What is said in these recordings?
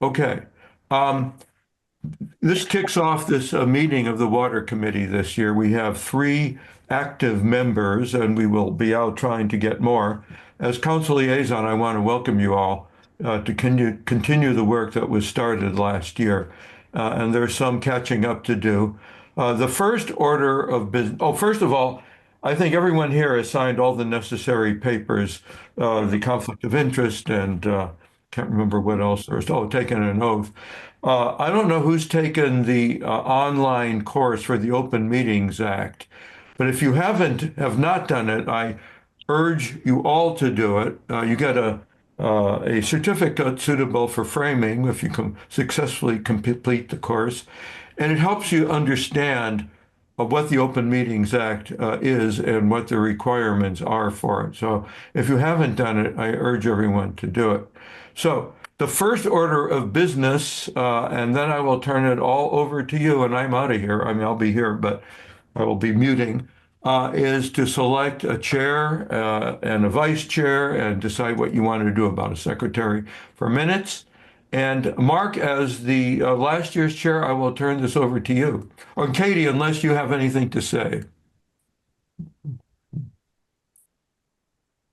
Okay. Um, This kicks off this meeting of the Water Committee this year. We have three active members, and we will be out trying to get more. As council liaison, I want to welcome you all to continue the work that was started last year. And there's some catching up to do. The first order of business, oh, first of all, I think everyone here has signed all the necessary papers, the conflict of interest, and can't remember what else there's. Oh, taken an oath. I don't know who's taken the online course for the Open Meetings Act, but if you have not done it, I urge you all to do it. You get a certificate suitable for framing if you can successfully complete the course, and it helps you understand what the Open Meetings Act is and what the requirements are for it. So if you haven't done it, I urge everyone to do it. So the first order of business, and then I will turn it all over to you, and I'm out of here. I mean, I'll be here, but I will be muting, is to select a chair and a vice chair and decide what you want to do about a secretary for minutes. And Mark, as the last year's chair, I will turn this over to you. Or Katie, unless you have anything to say.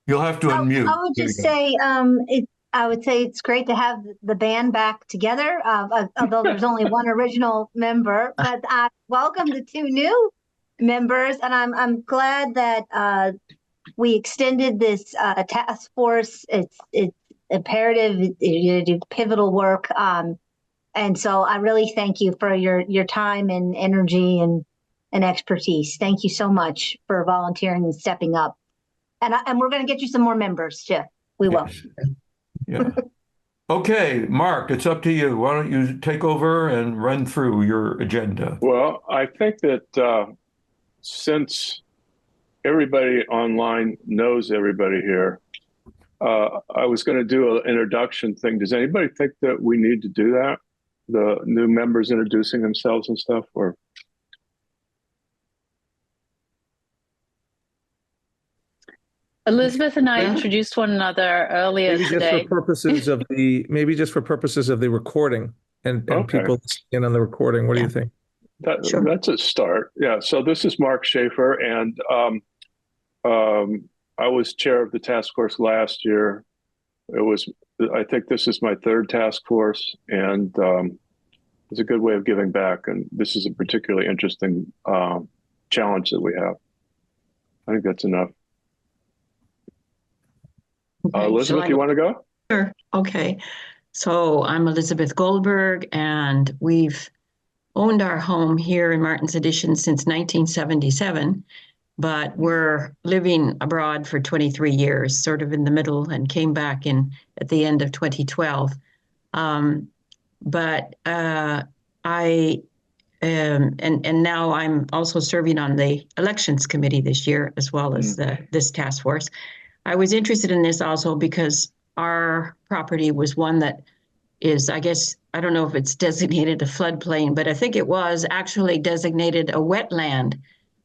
You'll have to I unmute. would There you just go. say, I would say it's great to have the band back together, although there's only one original member, but I welcome the two new members, and I'm glad that we extended this task force. It's imperative. You do pivotal work, and so I really thank you for your time and energy and expertise. Thank you so much for volunteering and stepping up. And we're going to get you some more members too. We will. Yes. Yeah. Okay, Mark, it's up to you. Why don't you take over and run through your agenda? Well, I think that since everybody online knows everybody here, I was going to do an introduction thing. Does anybody think that we need to do that? The new members introducing themselves and stuff, or Elizabeth and I introduced one another earlier maybe just for today. purposes of the recording and Okay. people in on the recording. What do you think? Sure. That's a start. Yeah. So this is Mark Schaefer, and I was chair of the task force last year. I think this is my third task force, and it's a good way of giving back. And this is a particularly interesting challenge that we have. I think that's enough. Okay, Elizabeth, you want to go? Sure. Okay. So I'm Elizabeth Goldberg, and we've owned our home here in Martin's Addition since 1977, but we're living abroad for 23 years, sort of in the middle, and came back at the end of 2012. But I and now I'm also serving on the elections committee this year, as well as this task force. I was interested in this also because our property was one that is, I guess, I don't know if it's designated a floodplain, but I think it was actually designated a wetland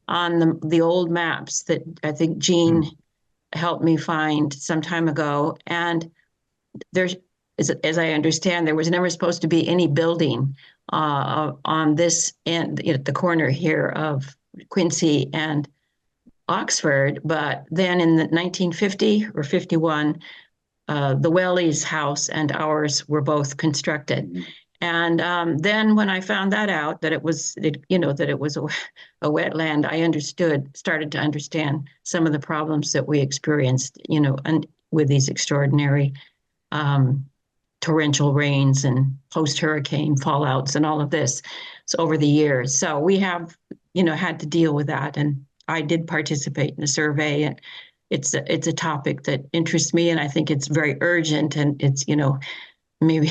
on the old maps that I think Jean helped me find some time ago. And there's, as I understand, there was never supposed to be any building on this end, at the corner here of Quincy and Oxford, but then in the 1950 or 51, the Wellies' house and ours were both constructed. And then when I found that out, that it was, that it was a wetland, I started to understand some of the problems that we experienced, and with these extraordinary torrential rains and post-hurricane fallouts and all of this. So over the years, so we have, had to deal with that. And I did participate in the survey, and it's a topic that interests me, and I think it's very urgent, and it's maybe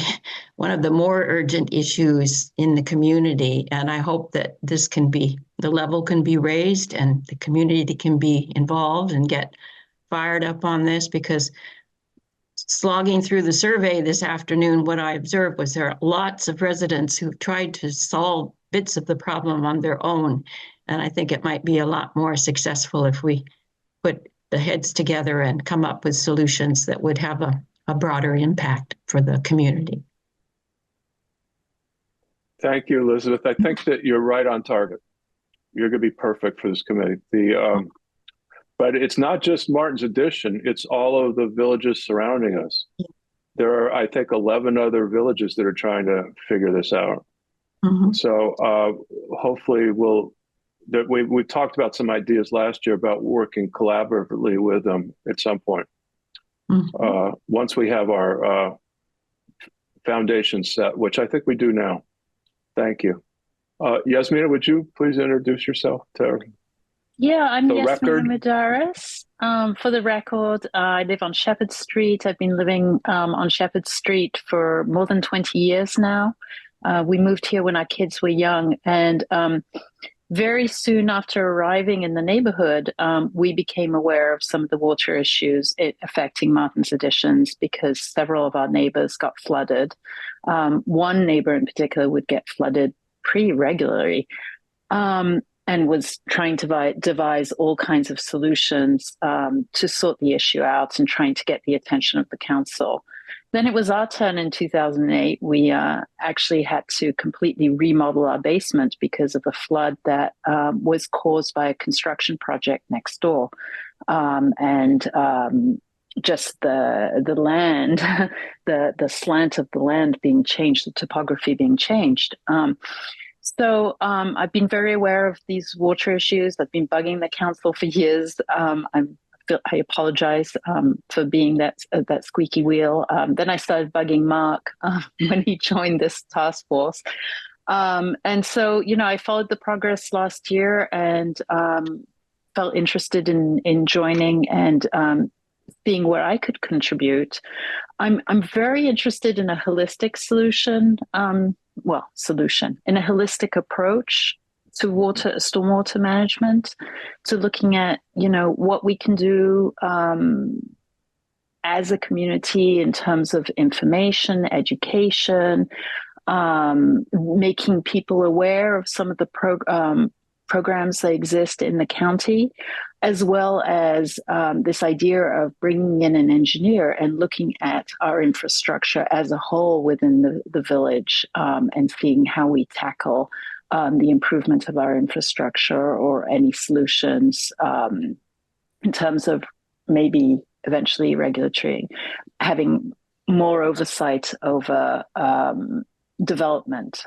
one of the more urgent issues in the community. And I hope that the level can be raised, and the community can be involved and get fired up on this, because slogging through the survey this afternoon, what I observed was there are lots of residents who've tried to solve bits of the problem on their own. And I think it might be a lot more successful if we put the heads together and come up with solutions that would have a broader impact for the community. Thank you, Elizabeth. I think that you're right on target. You're going to be perfect for this committee. But it's not just Martin's Addition, it's all of the villages surrounding us. There are, I think, 11 other villages that are trying to figure this out. Mhm. So hopefully we talked about some ideas last year about working collaboratively with them at some point. Mhm. Once we have our foundation set, which I think we do now. Thank you. Yasmina, would you please introduce yourself to Yeah, I'm the Yasmina record? Mudaris. For the record, I live on Shepherd Street. I've been living on Shepherd Street for more than 20 years now. We moved here when our kids were young, and very soon after arriving in the neighborhood, we became aware of some of the water issues affecting Martin's Additions because several of our neighbors got flooded. One neighbor in particular would get flooded pretty regularly. And was trying to devise all kinds of solutions to sort the issue out and trying to get the attention of the council. Then it was our turn in 2008. We actually had to completely remodel our basement because of a flood that was caused by a construction project next door. Just the land, the slant of the land being changed, the topography being changed. So I've been very aware of these water issues. I've been bugging the council for years. I apologize for being that squeaky wheel. Then I started bugging Mark when he joined this task force. And so, I followed the progress last year and felt interested in joining and seeing where I could contribute. I'm very interested in a holistic solution. In a holistic approach to stormwater management, to looking at, what we can do as a community in terms of information, education, making people aware of some of the programs that exist in the county, as well as this idea of bringing in an engineer and looking at our infrastructure as a whole within the village and seeing how we tackle the improvement of our infrastructure or any solutions in terms of maybe eventually regulatory, having more oversight over development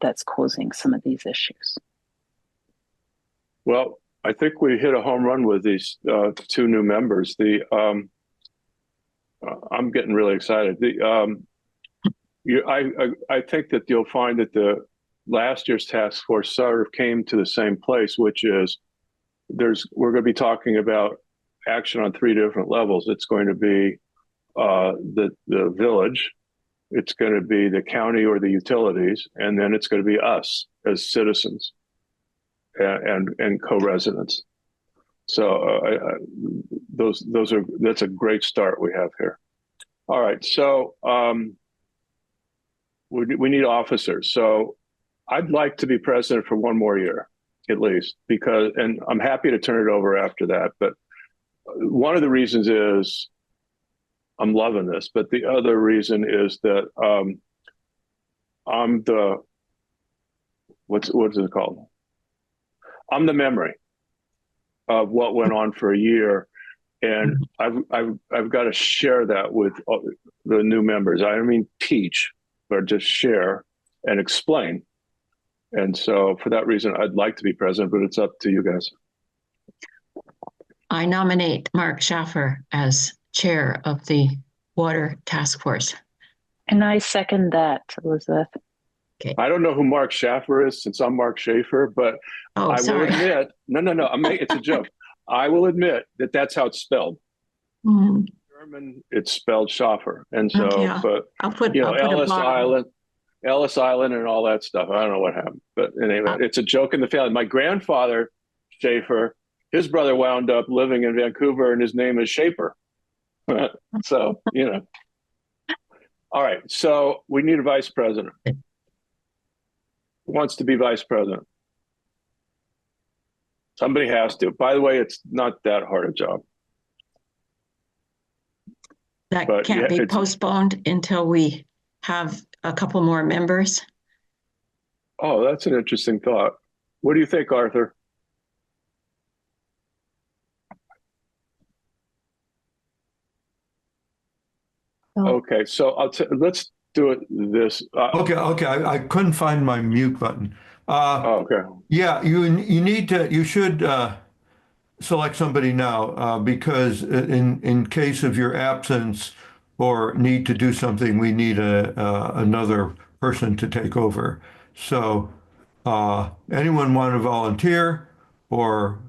that's causing some of these issues. Well, I think we hit a home run with these two new members. I'm getting really excited. I think that you'll find that the last year's task force sort of came to the same place, which is we're going to be talking about action on 3 different levels. It's going to be the village, it's going to be the county or the utilities, and then it's going to be us as citizens and co-residents. So that's a great start we have here. All right, so we need officers. So I'd like to be president for 1 more year, at least, and I'm happy to turn it over after that. But one of the reasons is I'm loving this, but the other reason is that I'm the what's it called? I'm the memory of what went on for a year, and I've got to share that with the new members. I don't mean teach, but just share and explain. And so, for that reason, I'd like to be president, but it's up to you guys. I nominate Mark Schaffer as chair of the Water Task Force. And I second that, Elizabeth. Okay. I don't know who Mark Schaffer is since I'm Mark Schaefer, but Oh, sorry. will admit, no, it's a joke. I will admit that that's how it's spelled. Mm. German, it's spelled Schaffer. And so, Okay, but I'll put Ellis Island and all that stuff. I don't know what happened, but anyway, it's a joke in the family. My grandfather, Schaefer, his brother wound up living in Vancouver and his name is Shaper. So, All right, so we need a vice president. Who wants to be vice president? Somebody has to. By the way, it's not that hard a job. That But can't be postponed until we have a couple more members. Oh, that's an interesting thought. What do you think, Arthur? So Okay, so let's do it this. Okay, I couldn't find my mute button. Okay. Yeah, you should select somebody now because in case of your absence or need to do something, we need another person to take over. So, anyone want to volunteer, or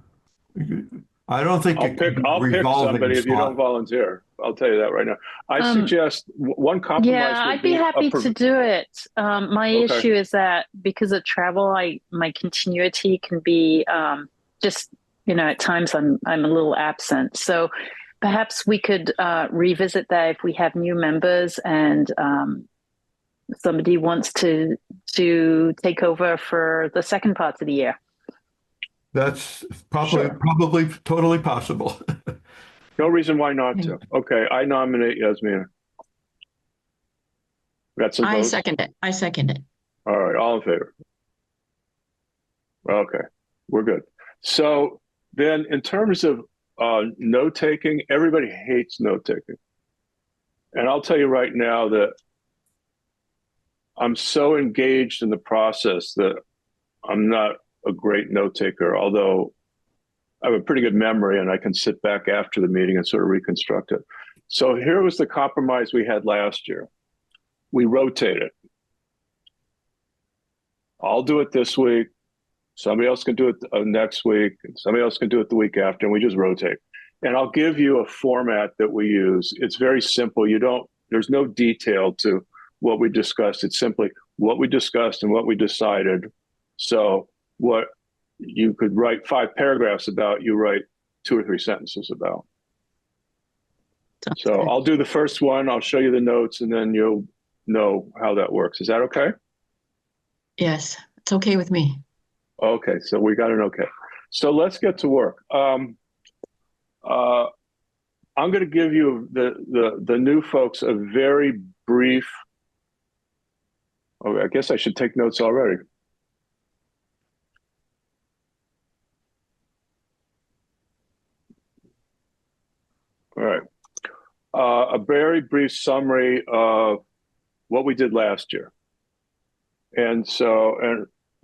I don't think it can be a I'll pick revolving somebody if you don't slot. volunteer. I'll tell you that right now. I Um, suggest one compromise yeah, would I'd be be happy to do it. My okay. issue is that because of travel, my continuity can be just, at times I'm a little absent. So perhaps we could revisit that if we have new members and somebody wants to take over for the second part of the year. That's Sure. probably totally possible. No reason why not to. Okay, I nominate Yasmina. Got some I votes? second it. I second it. All right, all in favor. Okay, we're good. So then in terms of note taking, everybody hates note taking. And I'll tell you right now that I'm so engaged in the process that I'm not a great note taker, although I have a pretty good memory and I can sit back after the meeting and sort of reconstruct it. So here was the compromise we had last year. We rotate it. I'll do it this week. Somebody else can do it next week. And somebody else can do it the week after, and we just rotate. And I'll give you a format that we use. It's very simple. There's no detail to what we discussed. It's simply what we discussed and what we decided. So what you could write 5 paragraphs about, you write 2 or 3 sentences about. Sounds So good. I'll do the first one. I'll show you the notes, and then you'll know how that works. Is that okay? Yes, it's okay with me. Okay, so we got an okay. So let's get to work. I'm going to give you the new folks a very brief. Oh, I guess I should take notes already. All right. A very brief summary of what we did last year. And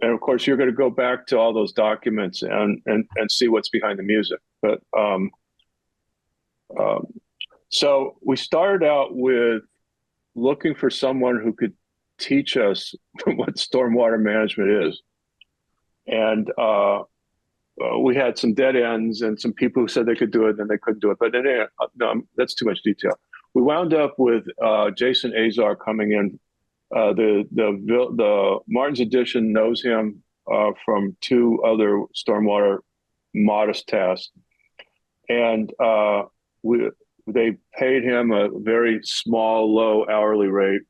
of course, you're going to go back to all those documents and see what's behind the music. But so we started out with looking for someone who could teach us what stormwater management is. And we had some dead ends and some people who said they could do it and they couldn't do it. But no, that's too much detail. We wound up with Jason Azar coming in. The Martin's Edition knows him from 2 other stormwater modest tasks, and they paid him a very small, low hourly rate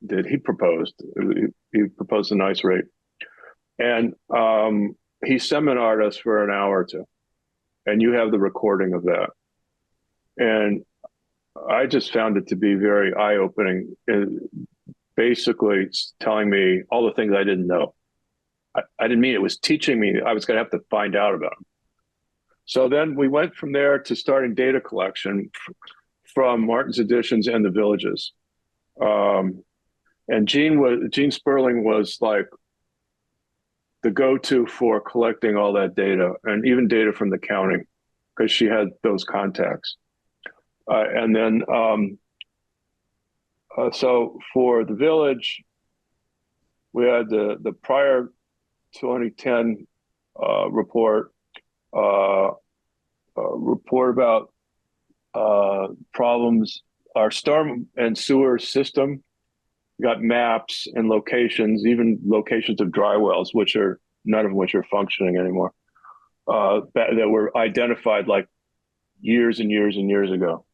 that he proposed. He proposed a nice rate, and he seminared us for an hour or 2, and you have the recording of that. And I just found it to be very eye-opening. Basically, it's telling me all the things I didn't know. I didn't mean it was teaching me. I was going to have to find out about them. So then we went from there to starting data collection from Martin's Editions and the villages. And Jean Sperling was like the go-to for collecting all that data, and even data from the county, because she had those contacts. And then so for the village, we had the prior 2010 report about problems. Our storm and sewer system got maps and locations, even locations of dry wells, none of which are functioning anymore, that were identified like years and years and years ago.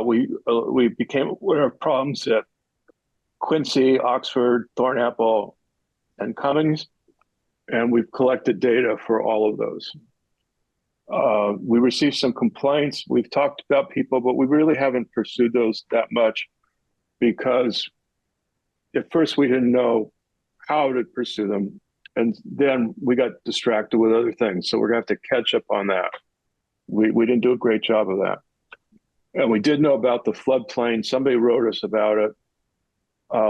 We became aware of problems at Quincy, Oxford, Thornapple, and Cummings, and we've collected data for all of those. We received some complaints. We've talked about people, but we really haven't pursued those that much because at first we didn't know how to pursue them. And then we got distracted with other things. So we're going to have to catch up on that. We didn't do a great job of that. And we did know about the floodplain. Somebody wrote us about it.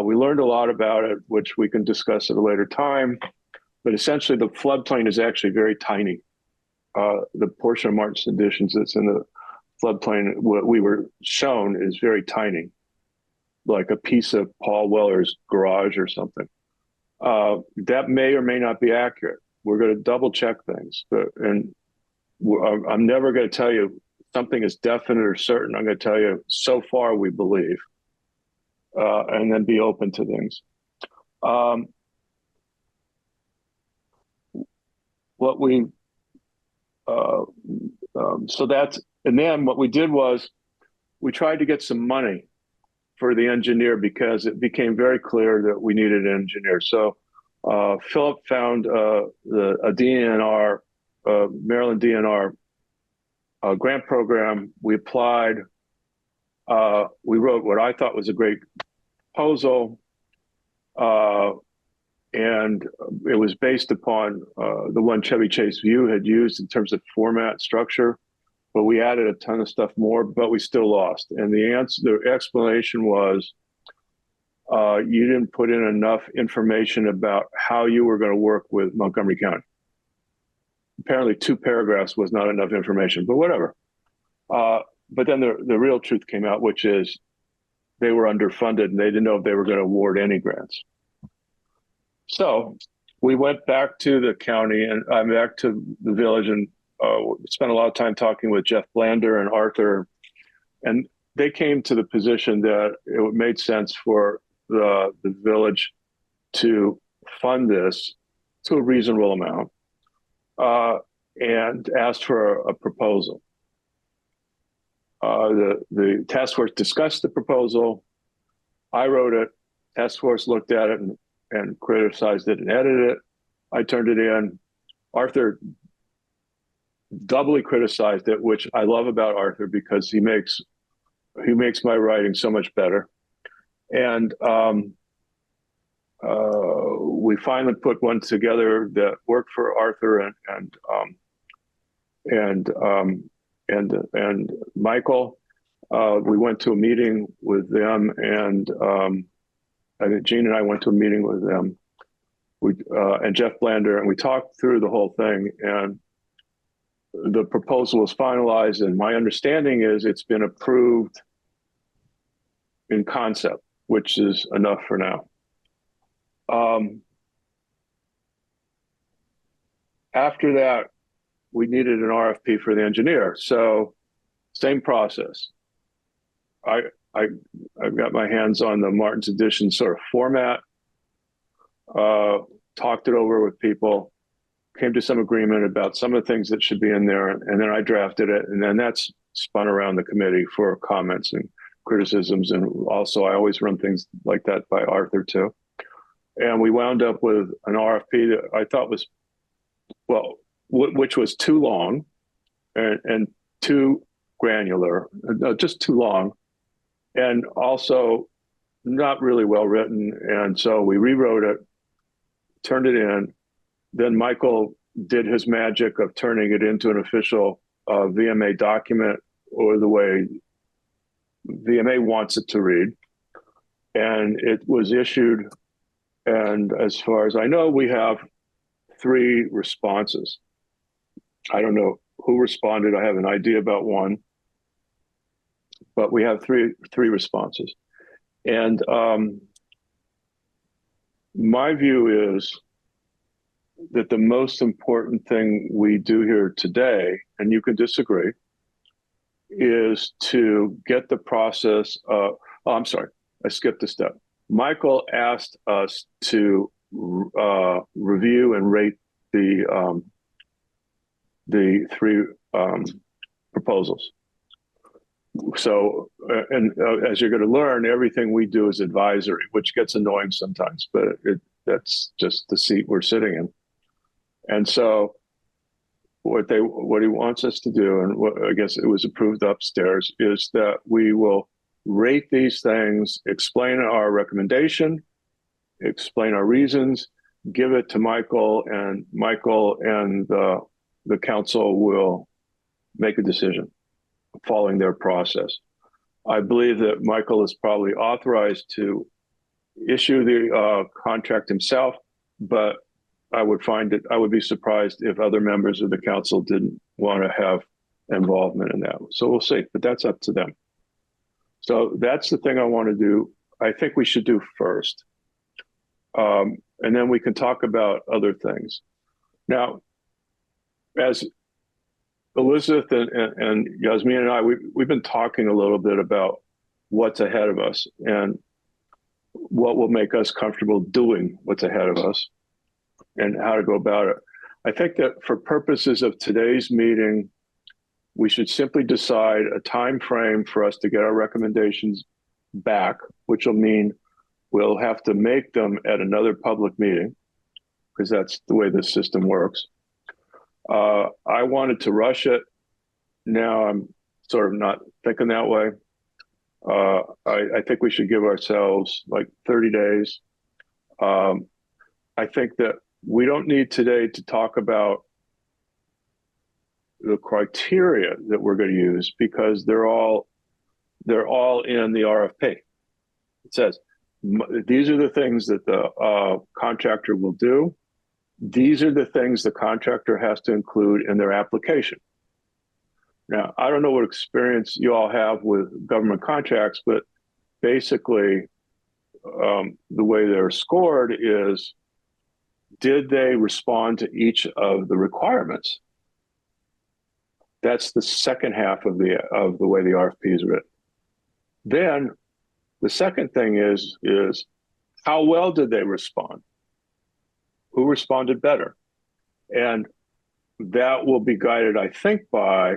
We learned a lot about it, which we can discuss at a later time. But essentially, the floodplain is actually very tiny. The portion of Martin's additions that's in the floodplain, what we were shown, is very tiny, like a piece of Paul Weller's garage or something. That may or may not be accurate. We're going to double check things, and I'm never going to tell you something is definite or certain. I'm going to tell you so far we believe, and then be open to things. What we so that's, and then what we did was we tried to get some money for the engineer because it became very clear that we needed an engineer. So Philip found a DNR, Maryland DNR grant program. We applied. We wrote what I thought was a great proposal, and it was based upon the one Chevy Chase View had used in terms of format structure. But we added a ton of stuff more, but we still lost. And the explanation was you didn't put in enough information about how you were going to work with Montgomery County. Apparently 2 paragraphs was not enough information, but whatever. But then the real truth came out, which is they were underfunded and they didn't know if they were going to award any grants. So we went back to the county and I'm back to the village and spent a lot of time talking with Jeff Blander and Arthur, and they came to the position that it made sense for the village to fund this to a reasonable amount, and asked for a proposal. The task force discussed the proposal. I wrote it. Task force looked at it and criticized it and edited it. I turned it in. Arthur doubly criticized it, which I love about Arthur because he makes my writing so much better. And we finally put one together that worked for Arthur and Michael. We went to a meeting with them, and I think Gene and I went to a meeting with them. And Jeff Blander, and we talked through the whole thing, and the proposal was finalized, and my understanding is it's been approved in concept, which is enough for now. After that, we needed an RFP for the engineer. So same process. I got my hands on the Martin's Edition sort of format, talked it over with people, came to some agreement about some of the things that should be in there, and then I drafted it, and then that's spun around the committee for comments and criticisms, and also I always run things like that by Arthur too. And we wound up with an RFP that I thought was, well, which was too long and too granular, just too long, and also not really well written. And so we rewrote it, turned it in. Then Michael did his magic of turning it into an official VMA document, or the way VMA wants it to read. And it was issued. And as far as I know, we have 3 responses. I don't know who responded. I have an idea about one, but we have three responses. And my view is that the most important thing we do here today, and you can disagree, is to get the process of, oh, I'm sorry, I skipped a step. Michael asked us to review and rate the 3 proposals. So, and as you're going to learn, everything we do is advisory, which gets annoying sometimes, but that's just the seat we're sitting in. And so what he wants us to do, and what I guess it was approved upstairs, is that we will rate these things, explain our recommendation, explain our reasons, give it to Michael and the council will make a decision following their process. I believe that Michael is probably authorized to issue the contract himself, but I would be surprised if other members of the council didn't want to have involvement in that. So we'll see, but that's up to them. So that's the thing I want to do. I think we should do first. And then we can talk about other things. Now, as Elizabeth and Yasmin and I, we've been talking a little bit about what's ahead of us and what will make us comfortable doing what's ahead of us and how to go about it. I think that for purposes of today's meeting, we should simply decide a time frame for us to get our recommendations back, which will mean we'll have to make them at another public meeting because that's the way this system works. I wanted to rush it. Now I'm sort of not thinking that way. I think we should give ourselves like 30 days. I think that we don't need today to talk about the criteria that we're going to use because they're all in the RFP. It says, these are the things that the contractor will do. These are the things the contractor has to include in their application. Now, I don't know what experience you all have with government contracts, but basically the way they're scored is, did they respond to each of the requirements? That's the second half of the way the RFP is written. Then the second thing is how well did they respond? Who responded better? And that will be guided, I think, by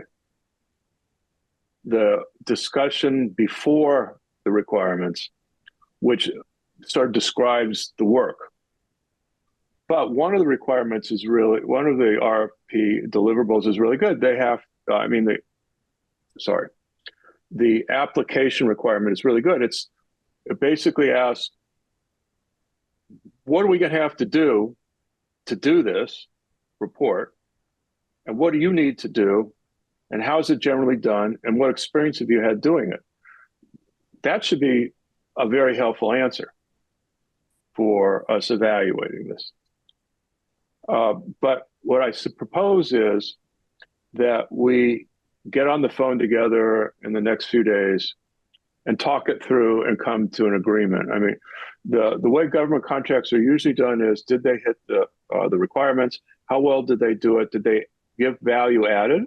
the discussion before the requirements, which sort of describes the work. But one of the requirements is really, one of the RFP deliverables is really good. They have, the application requirement is really good. It basically asks, what are we going to have to do this report? And what do you need to do? And how is it generally done? And what experience have you had doing it? That should be a very helpful answer for us evaluating this. But what I propose is that we get on the phone together in the next few days and talk it through and come to an agreement. I mean, the way government contracts are usually done is, did they hit the requirements? How well did they do it? Did they give value added?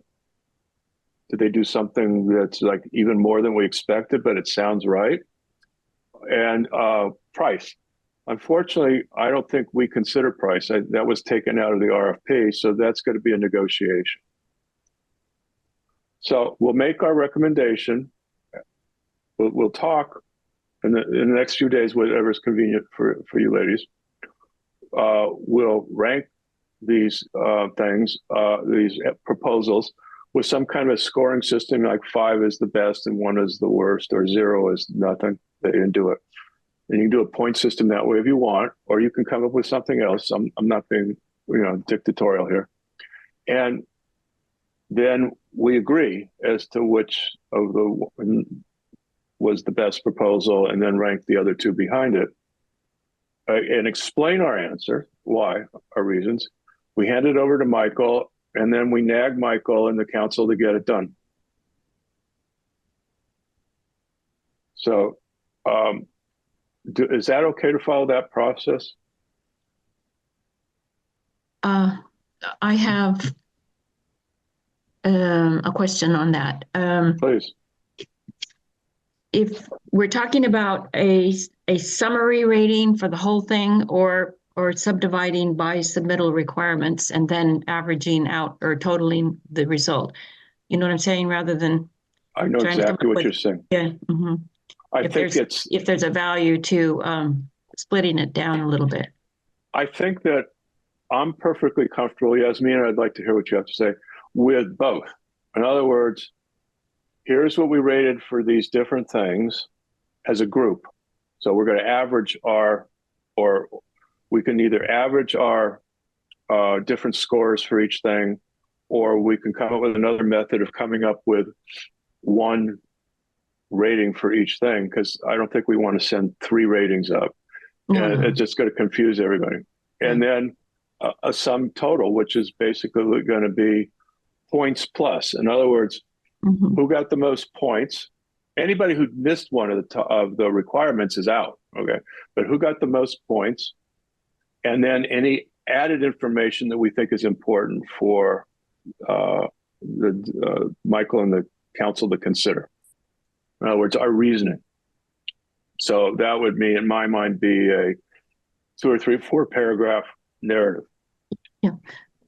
Did they do something that's like even more than we expected, but it sounds right? And price. Unfortunately, I don't think we consider price. That was taken out of the RFP, so that's going to be a negotiation. So we'll make our recommendation. We'll talk in the next few days, whatever is convenient for you ladies. We'll rank these things, these proposals, with some kind of scoring system, like 5 is the best and 1 is the worst, or 0 is nothing. They didn't do it. And you can do a point system that way if you want, or you can come up with something else. I'm not being, dictatorial here. And then we agree as to which of the was the best proposal, and then rank the other 2 behind it, and explain our answer, why, our reasons. We hand it over to Michael, and then we nag Michael and the council to get it done. So, is that okay to follow that process? I have a question on that. Please. If we're talking about a summary rating for the whole thing, or subdividing by submittal requirements and then averaging out or totaling the result, you know what I'm saying? Rather than I know exactly what you're saying. Yeah. Mm-hmm. I think if there's a value to splitting it down a little bit. I think that I'm perfectly comfortable, Yasmin, I'd like to hear what you have to say, with both. In other words, here's what we rated for these different things as a group. So we're going to average our or we can either average our different scores for each thing, or we can come up with another method of coming up with one rating for each thing, because I don't think we want to send 3 ratings up. And it's just going to confuse everybody. And then a sum total, which is basically going to be points plus. In other words, who got the most points? Anybody who missed one of the requirements is out. Okay, but who got the most points? And then any added information that we think is important for Michael and the council to consider. In other words, our reasoning. So that would mean, in my mind, be a 2 or 3 or 4 paragraph narrative. Yeah,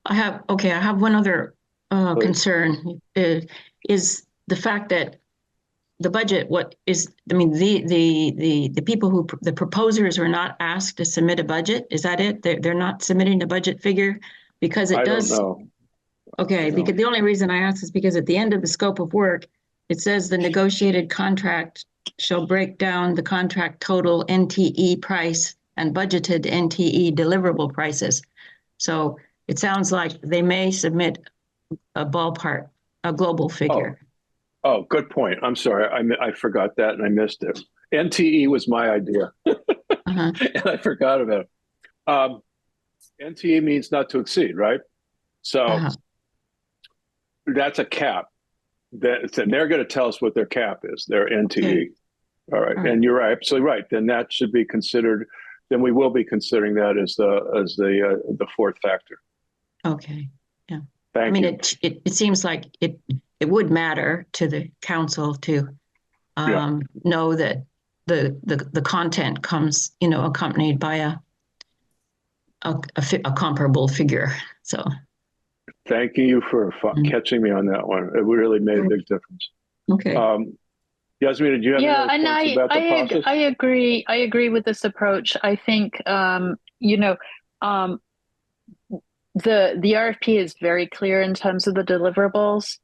I have one other concern is the fact that the budget, the people the proposers are not asked to submit a budget. Is that it? They're not submitting a budget figure because it does. I don't know. Okay, because the only reason I ask is because at the end of the scope of work, it says the negotiated contract shall break down the contract total NTE price and budgeted NTE deliverable prices. So it sounds like they may submit a ballpark, a global figure. Oh, good point. I'm sorry. I forgot that and I missed it. NTE was my idea. And I forgot about it. NTE means not to exceed, right? So that's a cap. And they're going to tell us what their cap is, their NTE. Okay. All right. And you're absolutely right. Then that should be considered. Then we will be considering that as the 4th factor. Okay. Yeah. Thank you. It seems like it would matter to the council to know that the content comes, accompanied by a comparable figure. So. Thank you for catching me on that one. It really made a big difference. Okay. Yasmin, did you have any other points about the process? I agree. I agree with this approach. I think the RFP is very clear in terms of the deliverables.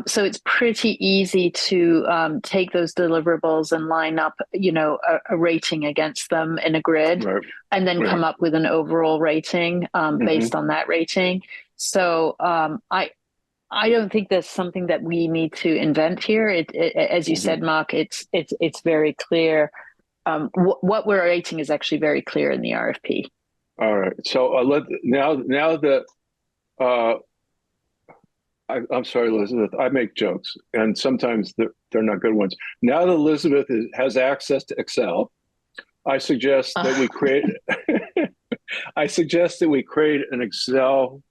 So it's pretty easy to take those deliverables and line up, a rating against them in a grid, and then come up with an overall rating based on that rating. So I don't think there's something that we need to invent here. As you said, Mark, it's very clear. What we're rating is actually very clear in the RFP. All right. So now that I'm sorry, Elizabeth, I make jokes, and sometimes they're not good ones. Now that Elizabeth has access to Excel, I suggest that we create. I suggest that we create an Excel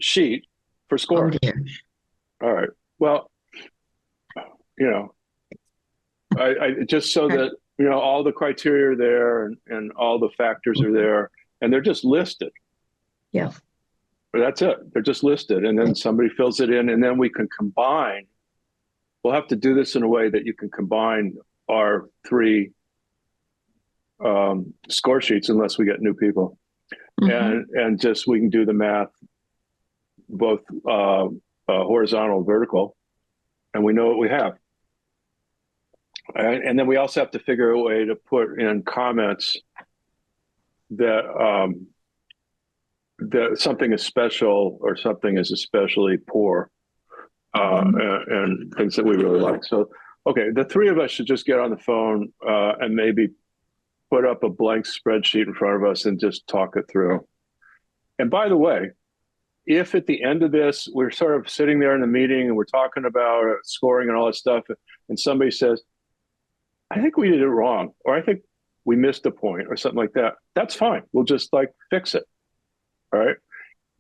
sheet for scoring. All right. Well, I just so that all the criteria are there and all the factors are there, and they're just listed. Yeah. But that's it. They're just listed, and then somebody fills it in, and then we can combine. We'll have to do this in a way that you can combine our 3 score sheets, unless we get new people, and just we can do the math, both horizontal and vertical, and we know what we have. And then we also have to figure a way to put in comments that that something is special or something is especially poor, and things that we really like. So, okay, the 3 of us should just get on the phone and maybe put up a blank spreadsheet in front of us and just talk it through. And by the way, if at the end of this, we're sort of sitting there in the meeting and we're talking about scoring and all that stuff, and somebody says, I think we did it wrong, or I think we missed a point or something like that, that's fine. We'll just fix it. All right.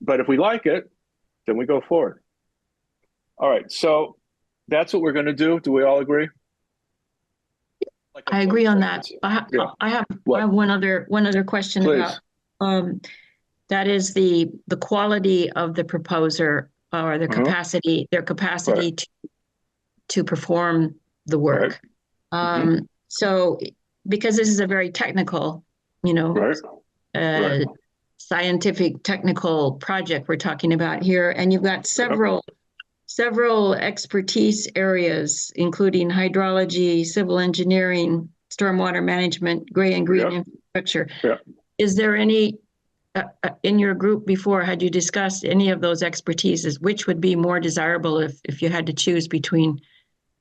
But if we like it, then we go forward. All right. So that's what we're going to do. Do we all agree? I agree on that. I have one other question. Please. About that is the quality of the proposer, or the capacity, their capacity to perform the work. So because this is a very technical, scientific technical project we're talking about here, and you've got several expertise areas, including hydrology, civil engineering, stormwater management, gray and green Structure. Yeah. Is there any, in your group before, had you discussed any of those expertises? Which would be more desirable if you had to choose between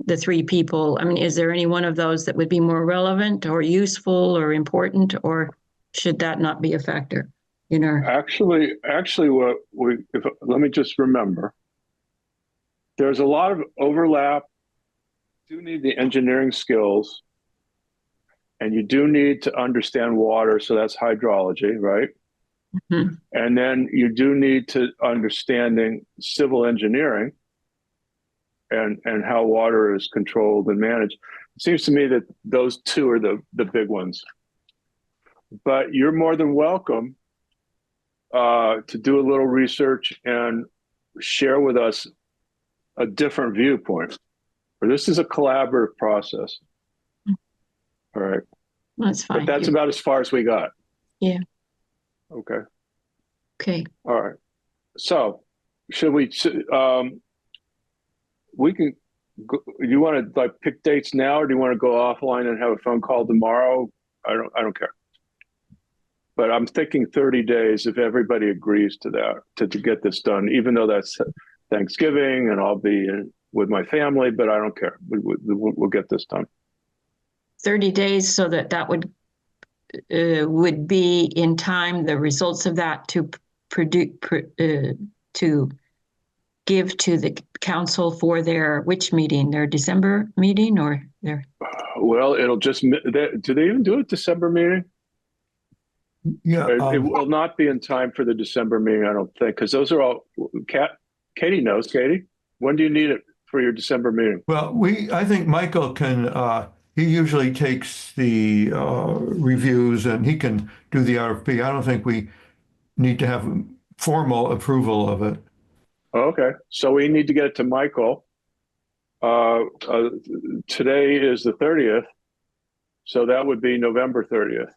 the three people? I mean, is there any one of those that would be more relevant or useful or important, or should that not be a factor in our? Actually, let me just remember, there's a lot of overlap. You do need the engineering skills, and you do need to understand water, so that's hydrology, right? Mhm. And then you do need to understanding civil engineering and how water is controlled and managed. It seems to me that those two are the big ones. But you're more than welcome to do a little research and share with us a different viewpoint. This is a collaborative process. All right. That's fine. But that's about as far as we got. Yeah. Okay. Okay. All right. So should we, we can, do you want to like pick dates now, or do you want to go offline and have a phone call tomorrow? I don't care. But I'm thinking 30 days if everybody agrees to that, to get this done, even though that's Thanksgiving and I'll be with my family, but I don't care. We'll get this done. 30 days so that would be in time, the results of that to produce, to give to the council for their, which meeting, their December meeting or their? Well, it'll just, do they even do a December meeting? Yeah. It will not be in time for the December meeting, I don't think, because those are all, Katie knows. Katie, when do you need it for your December meeting? Well, I think Michael can, he usually takes the reviews and he can do the RFP. I don't think we need to have formal approval of it. Okay, so we need to get it to Michael. Today is the 30th, so that would be November 30th.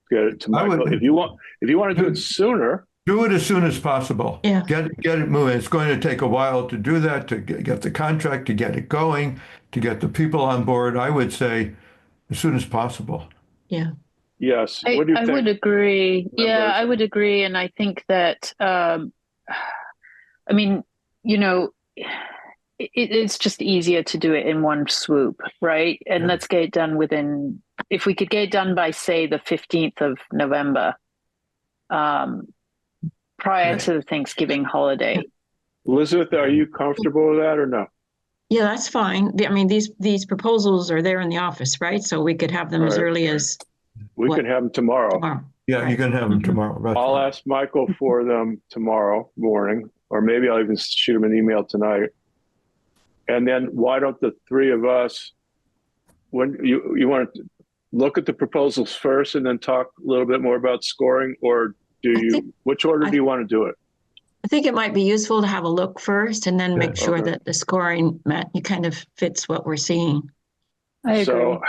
Get it to Michael. If you want to do it sooner, do it as soon as possible. Yeah. Get it moving. It's going to take a while to do that, to get the contract, to get it going, to get the people on board. I would say as soon as possible. Yeah. Yes. What do you think? I would agree. Members? Yeah, I would agree. And I think that, I mean, you know, it's just easier to do it in one swoop, right? And Yeah. let's get it done within, if we could get it done by, say, the 15th of November, prior to the Thanksgiving holiday. Elizabeth, are you comfortable with that or no? Yeah, that's fine. I mean, these proposals are there in the office, right? So we could have them as Right. early as We What? can have them tomorrow. tomorrow. Yeah, Right. you can have them Mhm. tomorrow. That's I'll right. ask Michael for them tomorrow morning, or maybe I'll even shoot him an email tonight. And then why don't the three of us, when you want to look at the proposals first and then talk a little bit more about scoring, or which order do you want to do it? I think it might be useful to have a look first and then Yeah. make sure Okay. that the scoring kind of fits what we're seeing. I agree. So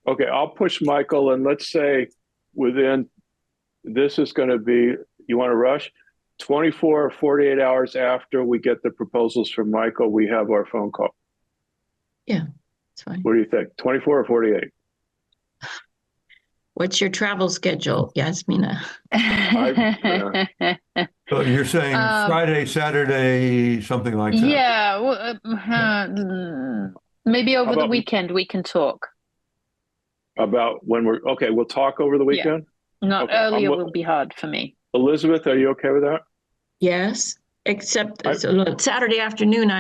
okay, I'll push Michael, and let's say this is going to be, you want to rush? 24 or 48 hours after we get the proposals from Michael, we have our phone call. Yeah, it's fine. What do you think? 24 or 48? What's your travel schedule, Yasmina? So you're saying Friday, Saturday, something like that? Yeah, maybe over the about- weekend we can talk. About when we'll talk over the weekend? Not Okay, earlier will be hard for me. Elizabeth, are you okay with that? Yes, except Saturday afternoon,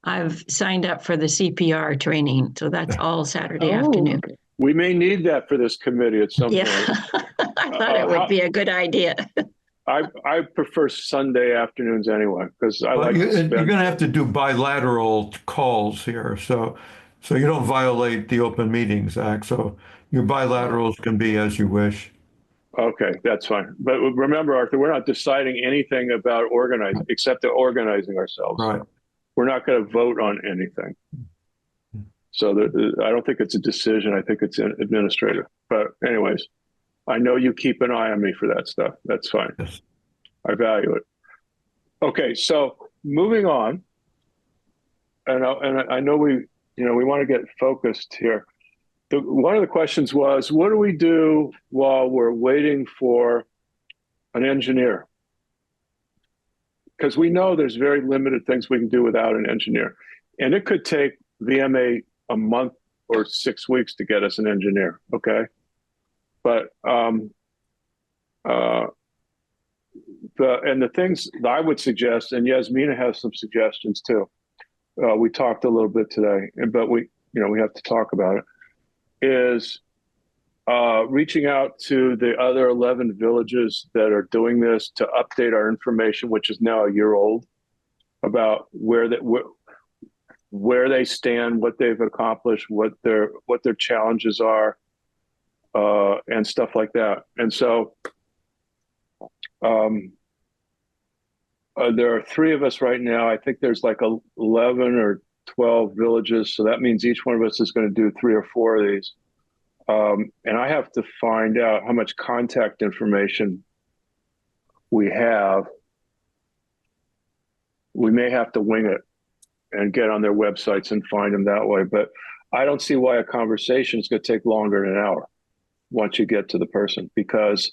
I've signed up for the CPR training, so that's all Saturday afternoon. We may need that for this committee at some Yeah, point. I thought it would be a good idea. I prefer Sunday afternoons anyway, because I like to You're spend. going to have to do bilateral calls here, so you don't violate the Open Meetings Act. So your bilaterals can be as you wish. Okay, that's fine. But remember, Arthur, we're not deciding anything about organizing, except organizing ourselves. Right. We're not going to vote on anything. So I don't think it's a decision. I think it's administrative. But anyways, I know you keep an eye on me for that stuff. That's fine. Yes. I value it. Okay, so moving on, and I know we want to get focused here. one of the questions was, what do we do while we're waiting for an engineer? Because we know there's very limited things we can do without an engineer. And it could take VMA a month or 6 weeks to get us an engineer, okay? But the things that I would suggest, and Yasmina has some suggestions too. We talked a little bit today, but we have to talk about it, is reaching out to the other 11 villages that are doing this to update our information, which is now a year old, about where they stand, what they've accomplished, what their challenges are, and stuff like that. And so there are 3 of us right now. I think there's like 11 or 12 villages. So that means each one of us is going to do 3 or 4 of these. And I have to find out how much contact information we have. We may have to wing it and get on their websites and find them that way. But I don't see why a conversation is going to take longer than an hour once you get to the person, because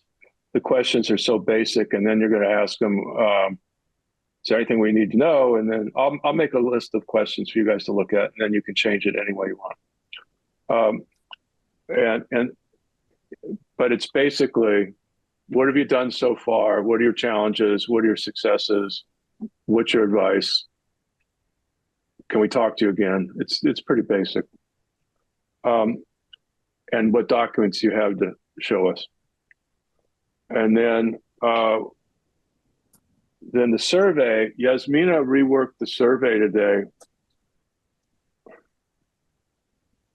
the questions are so basic. And then you're going to ask them, is there anything we need to know? And then I'll make a list of questions for you guys to look at, and then you can change it any way you want. But it's basically, what have you done so far? What are your challenges? What are your successes? What's your advice? Can we talk to you again? It's pretty basic. And what documents you have to show us. And then the survey, Yasmina reworked the survey today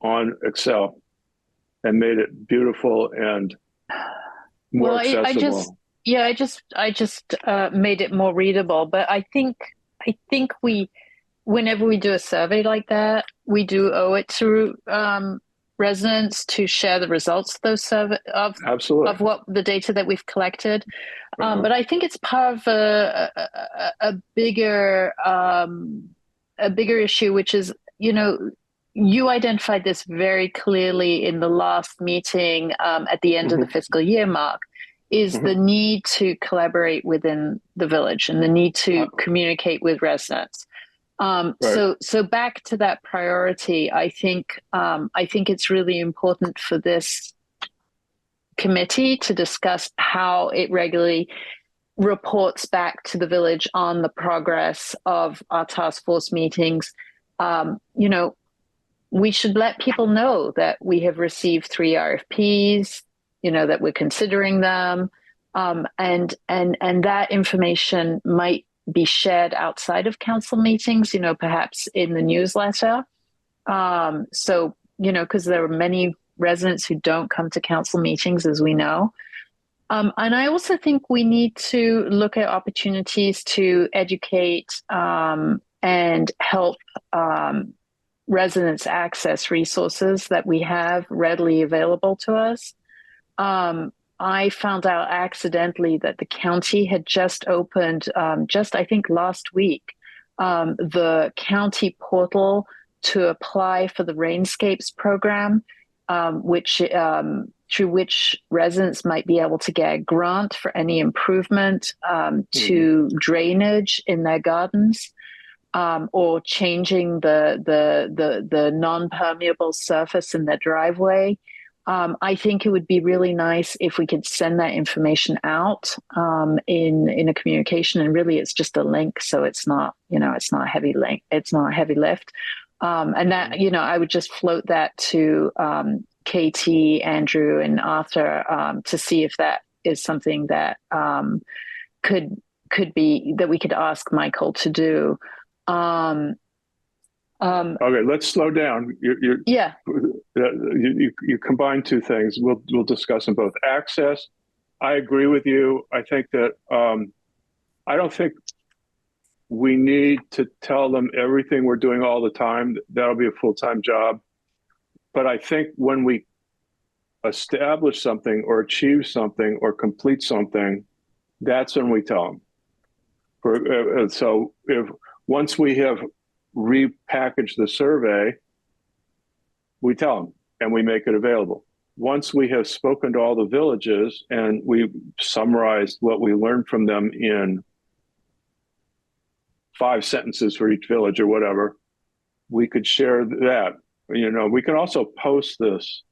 on Excel and made it beautiful and more accessible. I just made it more readable. But I think whenever we do a survey like that, we do owe it to residents to share the results of those Absolutely. of what the data that we've collected. But I think it's part of a bigger issue, which is, you identified this very clearly in the last meeting at the end of the fiscal year, Mark, is the need to collaborate within the village and the need to communicate with residents. Right. So back to that priority, I think it's really important for this committee to discuss how it regularly reports back to the village on the progress of our task force meetings. We should let people know that we have received 3 RFPs, that we're considering them, and that information might be shared outside of council meetings, perhaps in the newsletter. Because there are many residents who don't come to council meetings, as we know. And I also think we need to look at opportunities to educate and help residents access resources that we have readily available to us. I found out accidentally that the county had just opened, I think last week, the county portal to apply for the Rainscapes program, through which residents might be able to get a grant for any improvement to drainage in their gardens, or changing the non-permeable surface in their driveway. I think it would be really nice if we could send that information out in a communication, and really it's just a link, so it's not a heavy link, it's not a heavy lift, and that I would just float that to Katie, Andrew, and Arthur to see if that is something that could be that we could ask Michael to do. Okay, let's slow down. You combine 2 things. We'll discuss them both. Access, I agree with you. I think that I don't think we need to tell them everything we're doing all the time. That'll be a full-time job. But I think when we establish something or achieve something or complete something, that's when we tell them. So if once we have repackaged the survey, we tell them. and we make it available. Once we have spoken to all the villages and we summarized what we learned from them in 5 sentences for each village or whatever, we could share that. We can also post this.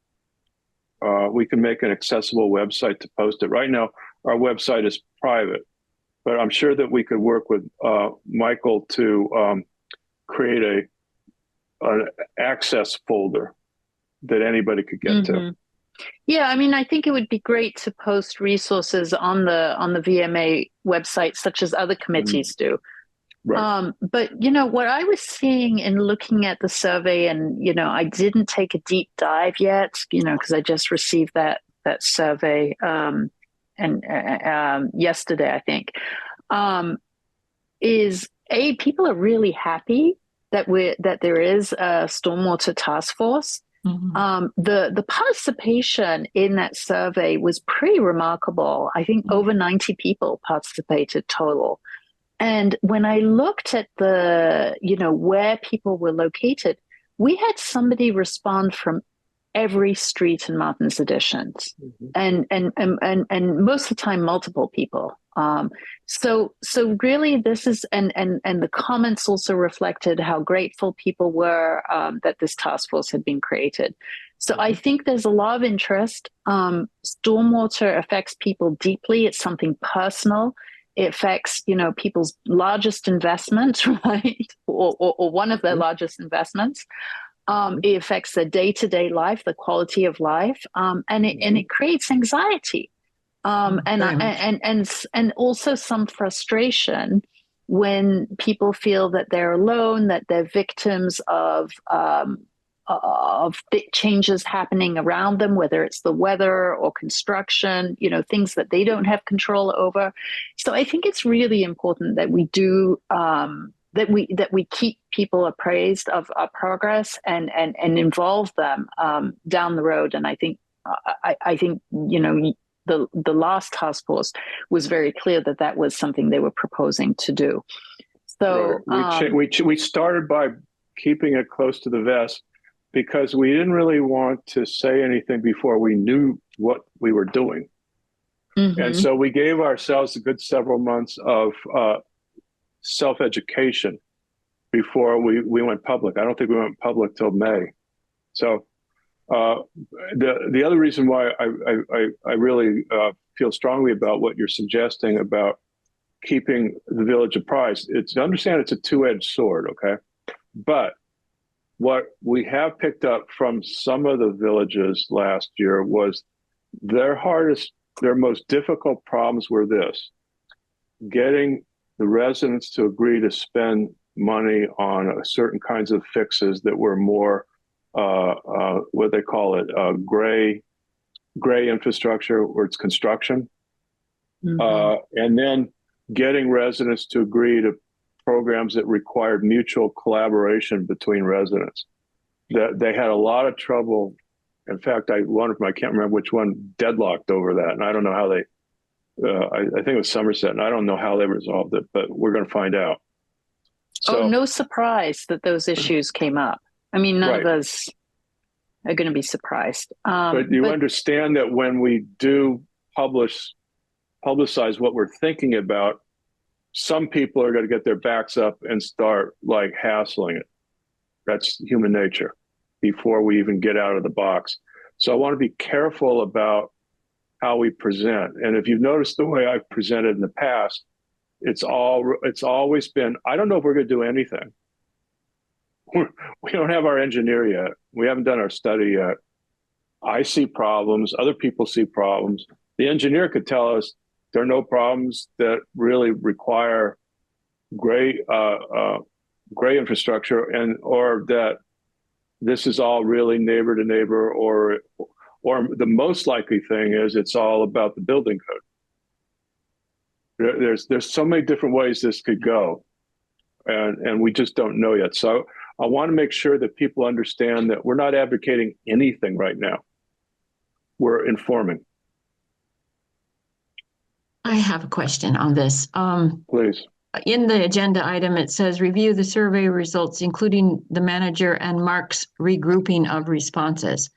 We can make an accessible website to post it. Right now, our website is private, but I'm sure that we could work with Michael to create an access folder that anybody could get to. Yeah, I mean, I think it would be great to post resources on the VMA website, such as other committees do. Right. But what I was seeing in looking at the survey, and I didn't take a deep dive yet, because I just received that survey yesterday, I think, is people are really happy that there is a stormwater task force. The participation in that survey was pretty remarkable. I think over 90 people participated total. And when I looked at where people were located, we had somebody respond from every street in Martin's Additions, and most of the time multiple people. So really this is, and the comments also reflected how grateful people were that this task force had been created. So I think there's a lot of interest. Stormwater affects people deeply. It's something personal. It affects, people's largest investment, right? Or one of their largest investments. It affects their day-to-day life, the quality of life, and it creates anxiety, and also some frustration when people feel that they're alone, that they're victims of big changes happening around them, whether it's the weather or construction, things that they don't have control over. So I think it's really important that we do that we keep people appraised of our progress and involve them down the road. And I think the last task force was very clear that was something they were proposing to do. So we started by keeping it close to the vest, because we didn't really want to say anything before we knew what we were doing. And so we gave ourselves a good several months of self-education before we went public. I don't think we went public till May. So the other reason why I really feel strongly about what you're suggesting about keeping the village apprised, it's to understand it's a two-edged sword, okay? But what we have picked up from some of the villages last year was their most difficult problems were this: getting the residents to agree to spend money on certain kinds of fixes that were more, what they call it, gray infrastructure, or it's construction. And then getting residents to agree to programs that required mutual collaboration between residents. That they had a lot of trouble. In fact, one of them, I can't remember which one, deadlocked over that. And I don't know how they, I think it was Somerset, and I don't know how they resolved it, but we're going to find out. So, no surprise that those issues came up. I mean, none of us are going to be surprised. But you understand that when we do publicize what we're thinking about, some people are going to get their backs up and start like hassling it. That's human nature before we even get out of the box. So I want to be careful about how we present. And if you've noticed the way I've presented in the past, it's always been, I don't know if we're going to do anything. We don't have our engineer yet. We haven't done our study yet. I see problems. Other people see problems. The engineer could tell us there are no problems that really require gray infrastructure, or that this is all really neighbor to neighbor, or the most likely thing is it's all about the building code. There's so many different ways this could go, and we just don't know yet. So I want to make sure that people understand that we're not advocating anything right now. We're informing. I have a question on this. Please. In the agenda item, it says review the survey results, including the manager and Mark's regrouping of responses.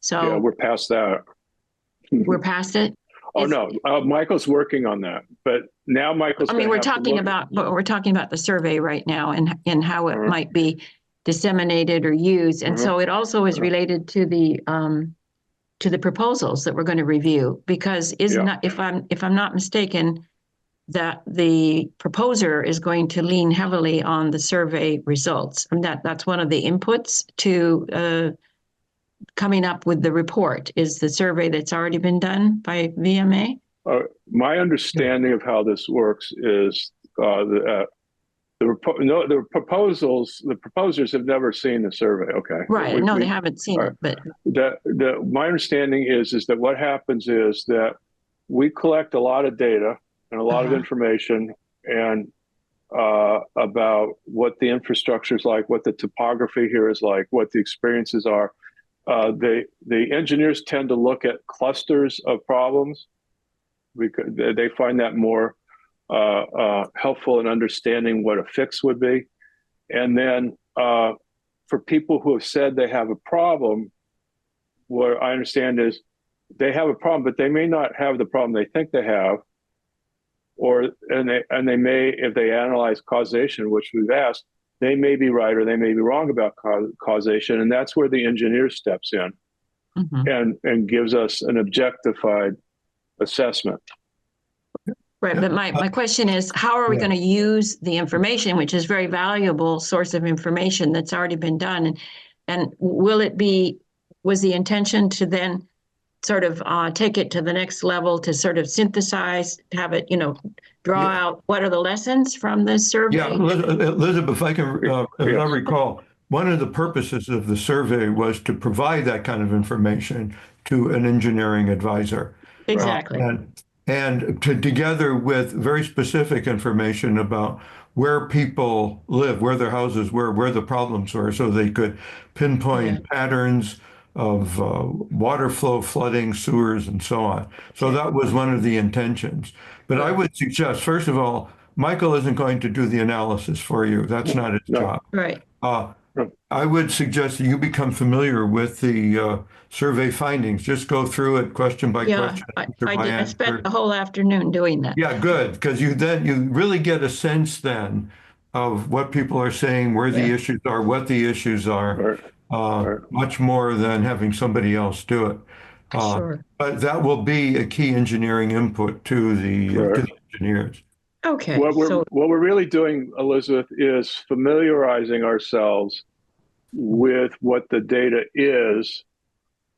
So we're past that. we're past it. Oh, Is- no, Michael's working on that, but now Michael's I mean, gonna we're have to talking look- about, but we're talking about the survey right now and how it Uh-huh. might be disseminated or used. And Uh-huh. so it also is related to the proposals that we're going to review, because Yeah. not, if I'm not mistaken, that the proposer is going to lean heavily on the survey results. And that's one of the inputs to coming up with the report, is the survey that's already been done by VMA. My understanding of how this works is the proposers have never seen the survey. Okay. Right. No, they haven't seen right. it, but My understanding is that what happens is that we collect a lot of data and a lot of information and about what the infrastructure is like, what the topography here is like, what the experiences are. The engineers tend to look at clusters of problems because they find that more helpful in understanding what a fix would be. And then for people who have said they have a problem, what I understand is they have a problem, but they may not have the problem they think they have, and they may, if they analyze causation, which we've asked, they may be right or they may be wrong about causation, and that's where the engineer steps in and gives us an objectified assessment. right. But my question is, how are we going to use the information, which is very valuable source of information that's already been done, and was the intention to then sort of take it to the next level, to sort of synthesize, have it, draw out what are the lessons from this survey? Yeah, Elizabeth, if I can, if I recall, one of the purposes of the survey was to provide that kind of information to an engineering advisor. Exactly. And together with very specific information about where people live, where their houses were, where the problems were, so they could pinpoint patterns of water flow, flooding, sewers, and so on. So that was one of the intentions. But I would suggest, first of all, Michael isn't going to do the analysis for you. That's not his job. Right. I would suggest that you become familiar with the survey findings. Just go through it question by question. I spent the whole afternoon doing that. Yeah, good, because you really get a sense then of what people are saying, where the issues are, what the issues are, much more than having somebody else do it. Sure. But that will be a key engineering input to the engineers. Okay. What we're really doing, Elizabeth, is familiarizing ourselves with what the data is,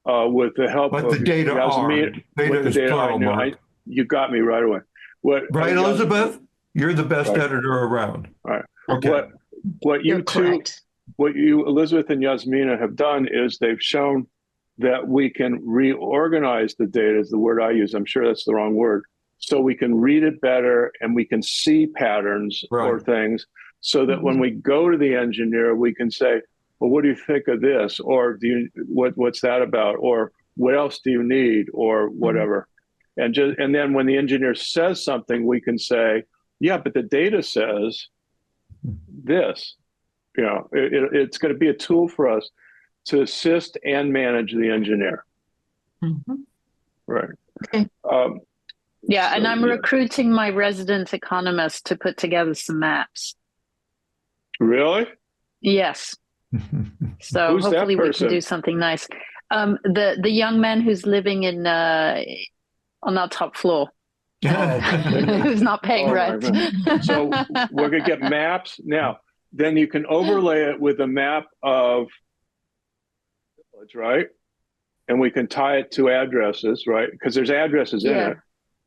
with the help of the data Yasmin. Data is plural, Mark. You got me right away. Right, Elizabeth? You're the best editor around. All right. Okay. What you, Elizabeth and Yasmina, have done is they've shown that we can reorganize the data, is the word I use. I'm sure that's the wrong word. So we can read it better and we can see patterns or things, so that when we go to the engineer, we can say, well, what do you think of this? Or what's that about? Or what else do you need? Or whatever. And then when the engineer says something, we can say, yeah, but the data says this. It's going to be a tool for us to assist and manage the engineer. Right. Okay. Yeah, and I'm recruiting my resident economist to put together some maps. Really? Yes. So Who's hopefully that we person? can do something nice. The young man who's living on our top floor, who's not paying rent. So we're going to get maps now. Then you can overlay it with a map of village, right? And we can tie it to addresses, right? Because there's addresses in it.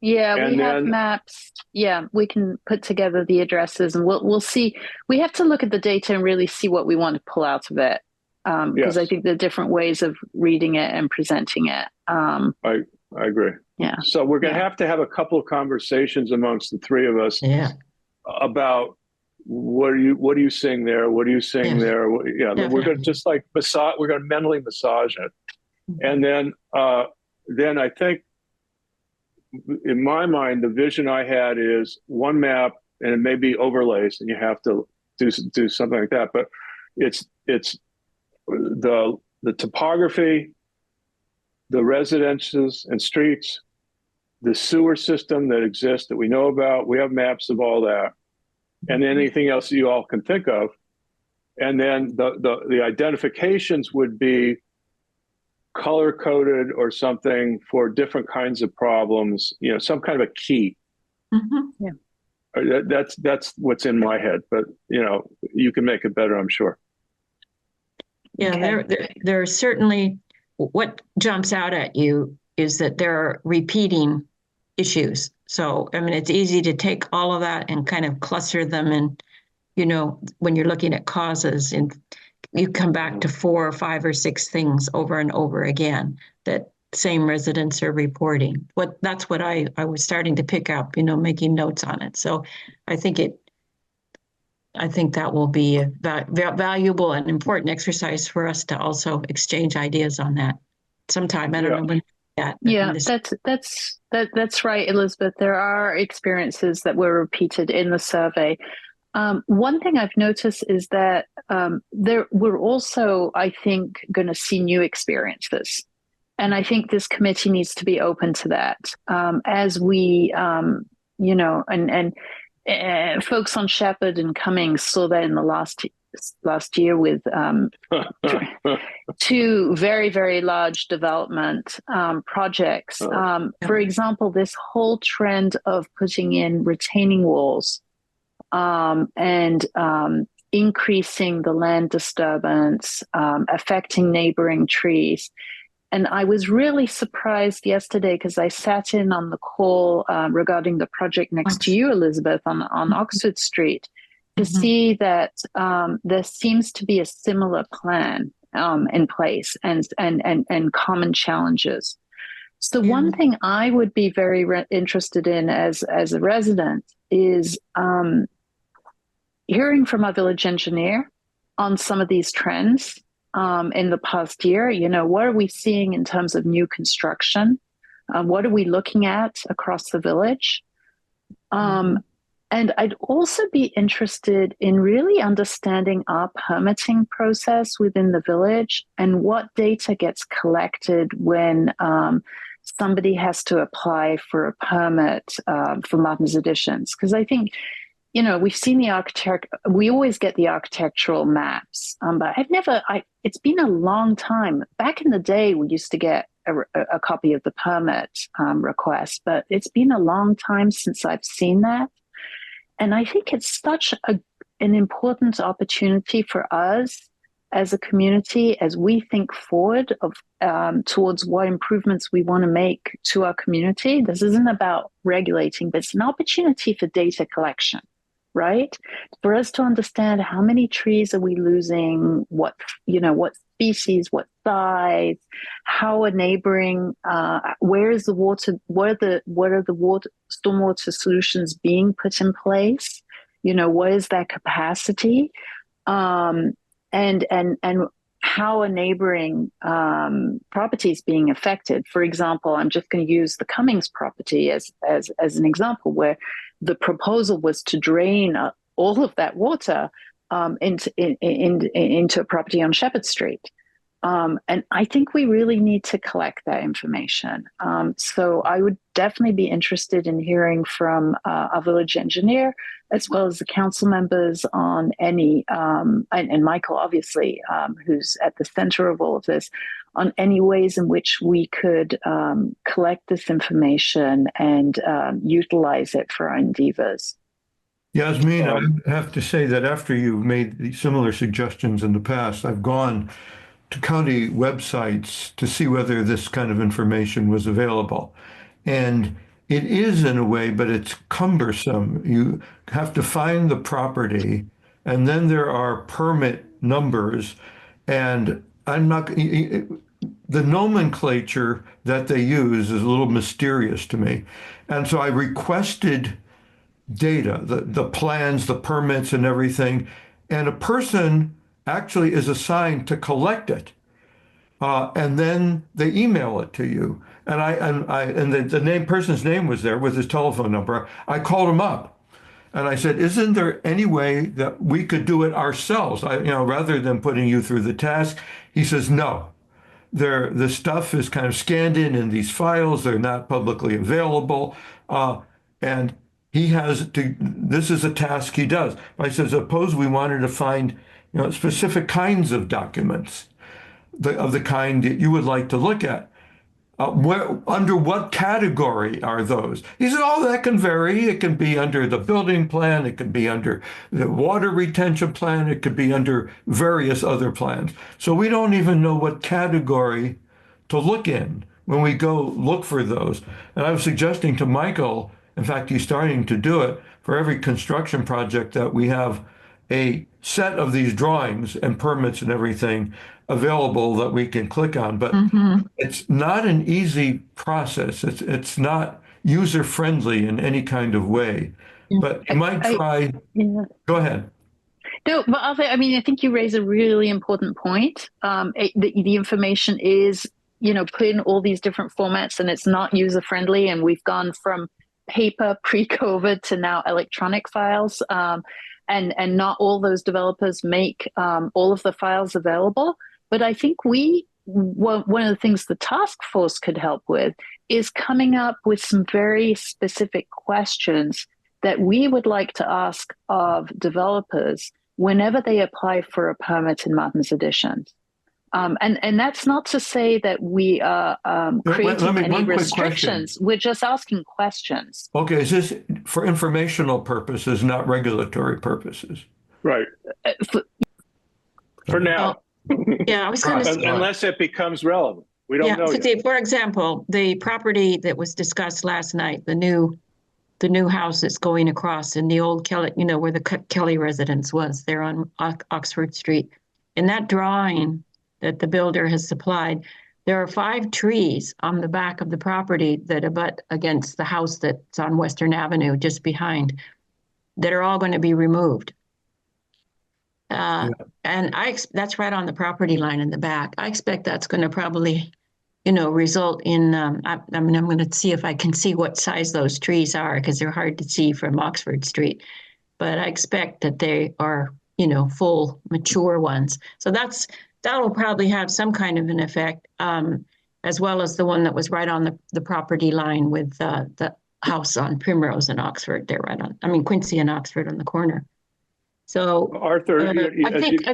Yeah, And we have then- maps. Yeah, we can put together the addresses, and we'll see. We have to look at the data and really see what we want to pull out of it, because I think there are different ways of reading it and presenting it. I agree. Yeah. So we're going to have a couple of conversations amongst the three of us about what are you seeing there? What are you seeing there? We're going to just like massage. We're going to mentally massage it, and then I think, in my mind, the vision I had is one map, and it may be overlays, and you have to do something like that. But it's the topography, the residences and streets, the sewer system that exists that we know about. We have maps of all that, and anything else you all can think of. And then the identifications would be color coded or something for different kinds of problems. You know, some kind of a key. Mhm. That's what's in my head, but you know, you can make it better, I'm sure. Yeah, there are certainly, what jumps out at you is that there are repeating issues. So, I mean, it's easy to take all of that and kind of cluster them. And, you know, when you're looking at causes, and you come back to 4 or 5 or 6 things over and over again that same residents are reporting. That's what I was starting to pick up, you know, making notes on it. So I think that will be a valuable and important exercise for us to also exchange ideas on that sometime. I don't know when that. Yeah, that's right, Elizabeth. There are experiences that were repeated in the survey. One thing I've noticed is that we're also, I think, going to see new experiences. And I think this committee needs to be open to that as we, you know, and folks on Shepherd and Cummings saw that in the last year with 2 very, very large development projects. For example, this whole trend of putting in retaining walls and increasing the land disturbance, affecting neighboring trees. And I was really surprised yesterday because I sat in on the call regarding the project next to you, Elizabeth, on Oxford Street, to see that there seems to be a similar plan in place and common challenges. So one thing I would be very interested in as a resident is hearing from our village engineer on some of these trends. In the past year, you know, what are we seeing in terms of new construction? What are we looking at across the village? And I'd also be interested in really understanding our permitting process within the village and what data gets collected when somebody has to apply for a permit for Martin's Additions. Because I think, you know, we've seen we always get the architectural maps, but it's been a long time. Back in the day, we used to get a copy of the permit request, but it's been a long time since I've seen that. And I think it's such an important opportunity for us as a community, as we think forward towards what improvements we want to make to our community. This isn't about regulating, but it's an opportunity for data collection. Right? For us to understand how many trees are we losing, what species, what size, how a neighboring, where is the water, what are the stormwater solutions being put in place? You know, what is their capacity? And how are neighboring properties being affected? For example, I'm just going to use the Cummings property as an example, where the proposal was to drain all of that water into a property on Shepherd Street. And I think we really need to collect that information. So I would definitely be interested in hearing from our village engineer, as well as the council members on any, and Michael, obviously, who's at the center of all of this, on any ways in which we could collect this information and utilize it for our endeavors. Yasmin, I have to say that after you've made these similar suggestions in the past, I've gone to county websites to see whether this kind of information was available. And it is in a way, but it's cumbersome. You have to find the property, and then there are permit numbers, and the nomenclature that they use is a little mysterious to me. And so I requested data, the plans, the permits and everything, and a person actually is assigned to collect it. And then they email it to you. And the person's name was there with his telephone number. I called him up and I said, isn't there any way that we could do it ourselves? Rather than putting you through the task. He says, no, the stuff is kind of scanned in these files. They're not publicly available. And he has to, this is a task he does. I said, suppose we wanted to find, specific kinds of documents of the kind that you would like to look at. Under what category are those? He said, oh, that can vary. It can be under the building plan. It could be under the water retention plan. It could be under various other plans. So we don't even know what category to look in when we go look for those. And I was suggesting to Michael, in fact, he's starting to do it, for every construction project that we have a set of these drawings and permits and everything available that we can click on. But it's not an easy process. It's not user-friendly in any kind of way. But you might try. Go ahead. No, but I mean, I think you raise a really important point. The information is, put in all these different formats, and it's not user-friendly. And we've gone from paper pre-COVID to now electronic files. And not all those developers make all of the files available. But I think one of the things the task force could help with is coming up with some very specific questions that we would like to ask of developers whenever they apply for a permit in Martin's Additions. And that's not to say that we are creating any restrictions. We're just asking questions. Okay, is this for informational purposes, not regulatory purposes? Right. For now. Yeah, I was going to say, unless it becomes relevant. We don't know yet. For example, the property that was discussed last night, the new house that's going across in the old Kelly, where the Kelly residence was there on Oxford Street. In that drawing that the builder has supplied, there are 5 trees on the back of the property that abut against the house that's on Western Avenue just behind that are all going to be removed. And that's right on the property line in the back. I expect that's going to probably, result in, I'm going to see if I can see what size those trees are because they're hard to see from Oxford Street. But I expect that they are, full mature ones. So that'll probably have some kind of an effect, as well as the one that was right on the property line with the house on Primrose and Oxford. They're right on, Quincy and Oxford on the corner. So Arthur, I think I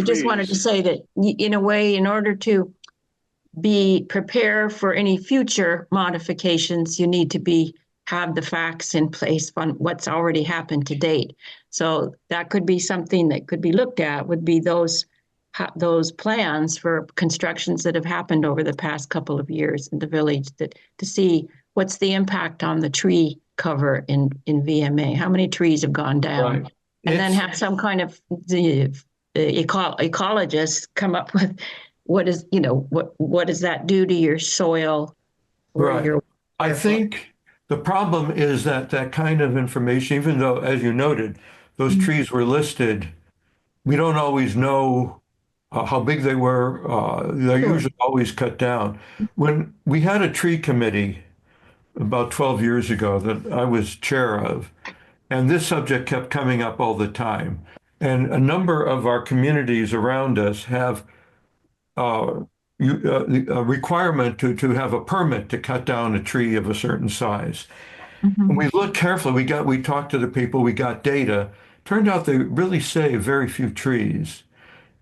just wanted to say that in a way, in order to be prepared for any future modifications, you need to have the facts in place on what's already happened to date. So that could be something that could be looked at, would be those plans for constructions that have happened over the past couple of years in the village, to see what's the impact on the tree cover in VMA, how many trees have gone down. Right. And then have some kind of ecologists come up with what does that do to your soil? Right. I think the problem is that kind of information, even though, as you noted, those trees were listed, we don't always know how big they were. They're usually always cut down. When we had a tree committee about 12 years ago that I was chair of, and this subject kept coming up all the time. And a number of our communities around us have a requirement to have a permit to cut down a tree of a certain size. And we looked carefully, we talked to the people, we got data. Turned out they really save very few trees.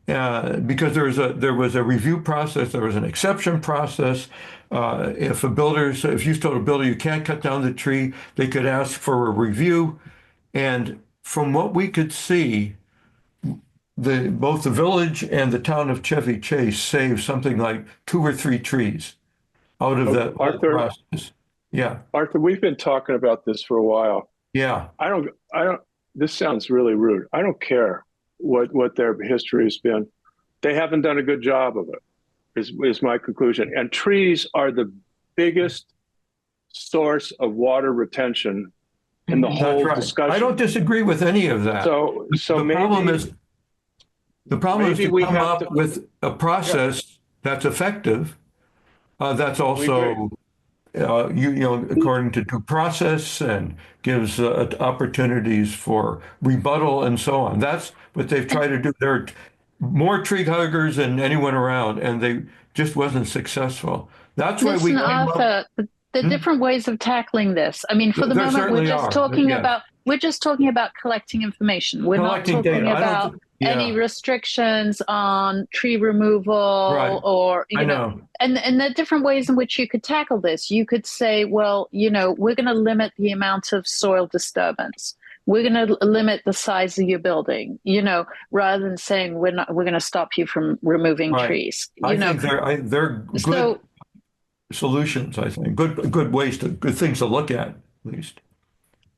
Because there was a review process, there was an exception process. If you told a builder you can't cut down the tree, they could ask for a review. And from what we could see, both the village and the town of Chevy Chase saved something like 2 or 3 trees out of that process. Yeah. Arthur, we've been talking about this for a while. Yeah. I don't, this sounds really rude. I don't care what their history has been. They haven't done a good job of it, is my conclusion. And trees are the biggest source of water retention in the whole discussion. I don't disagree with any of that. So the problem is to come up with a process that's effective, that's also according to due process and gives opportunities for rebuttal and so on. That's what they've tried to do. more tree huggers than anyone around, and they just wasn't successful. That's why we Listen, came up. Arthur, there are different ways of tackling this. I mean, for the There moment, certainly are. Yes, we're just talking about collecting information. We're not collecting data. talking I don't. about any Yeah, restrictions on tree removal right. or, I know. and there are different ways in which you could tackle this. You could say, well, we're going to limit the amount of soil disturbance. We're going to limit the size of your building, rather than saying we're going to stop you from removing Right. trees, I think they're good So solutions. I think good ways good things to look at least.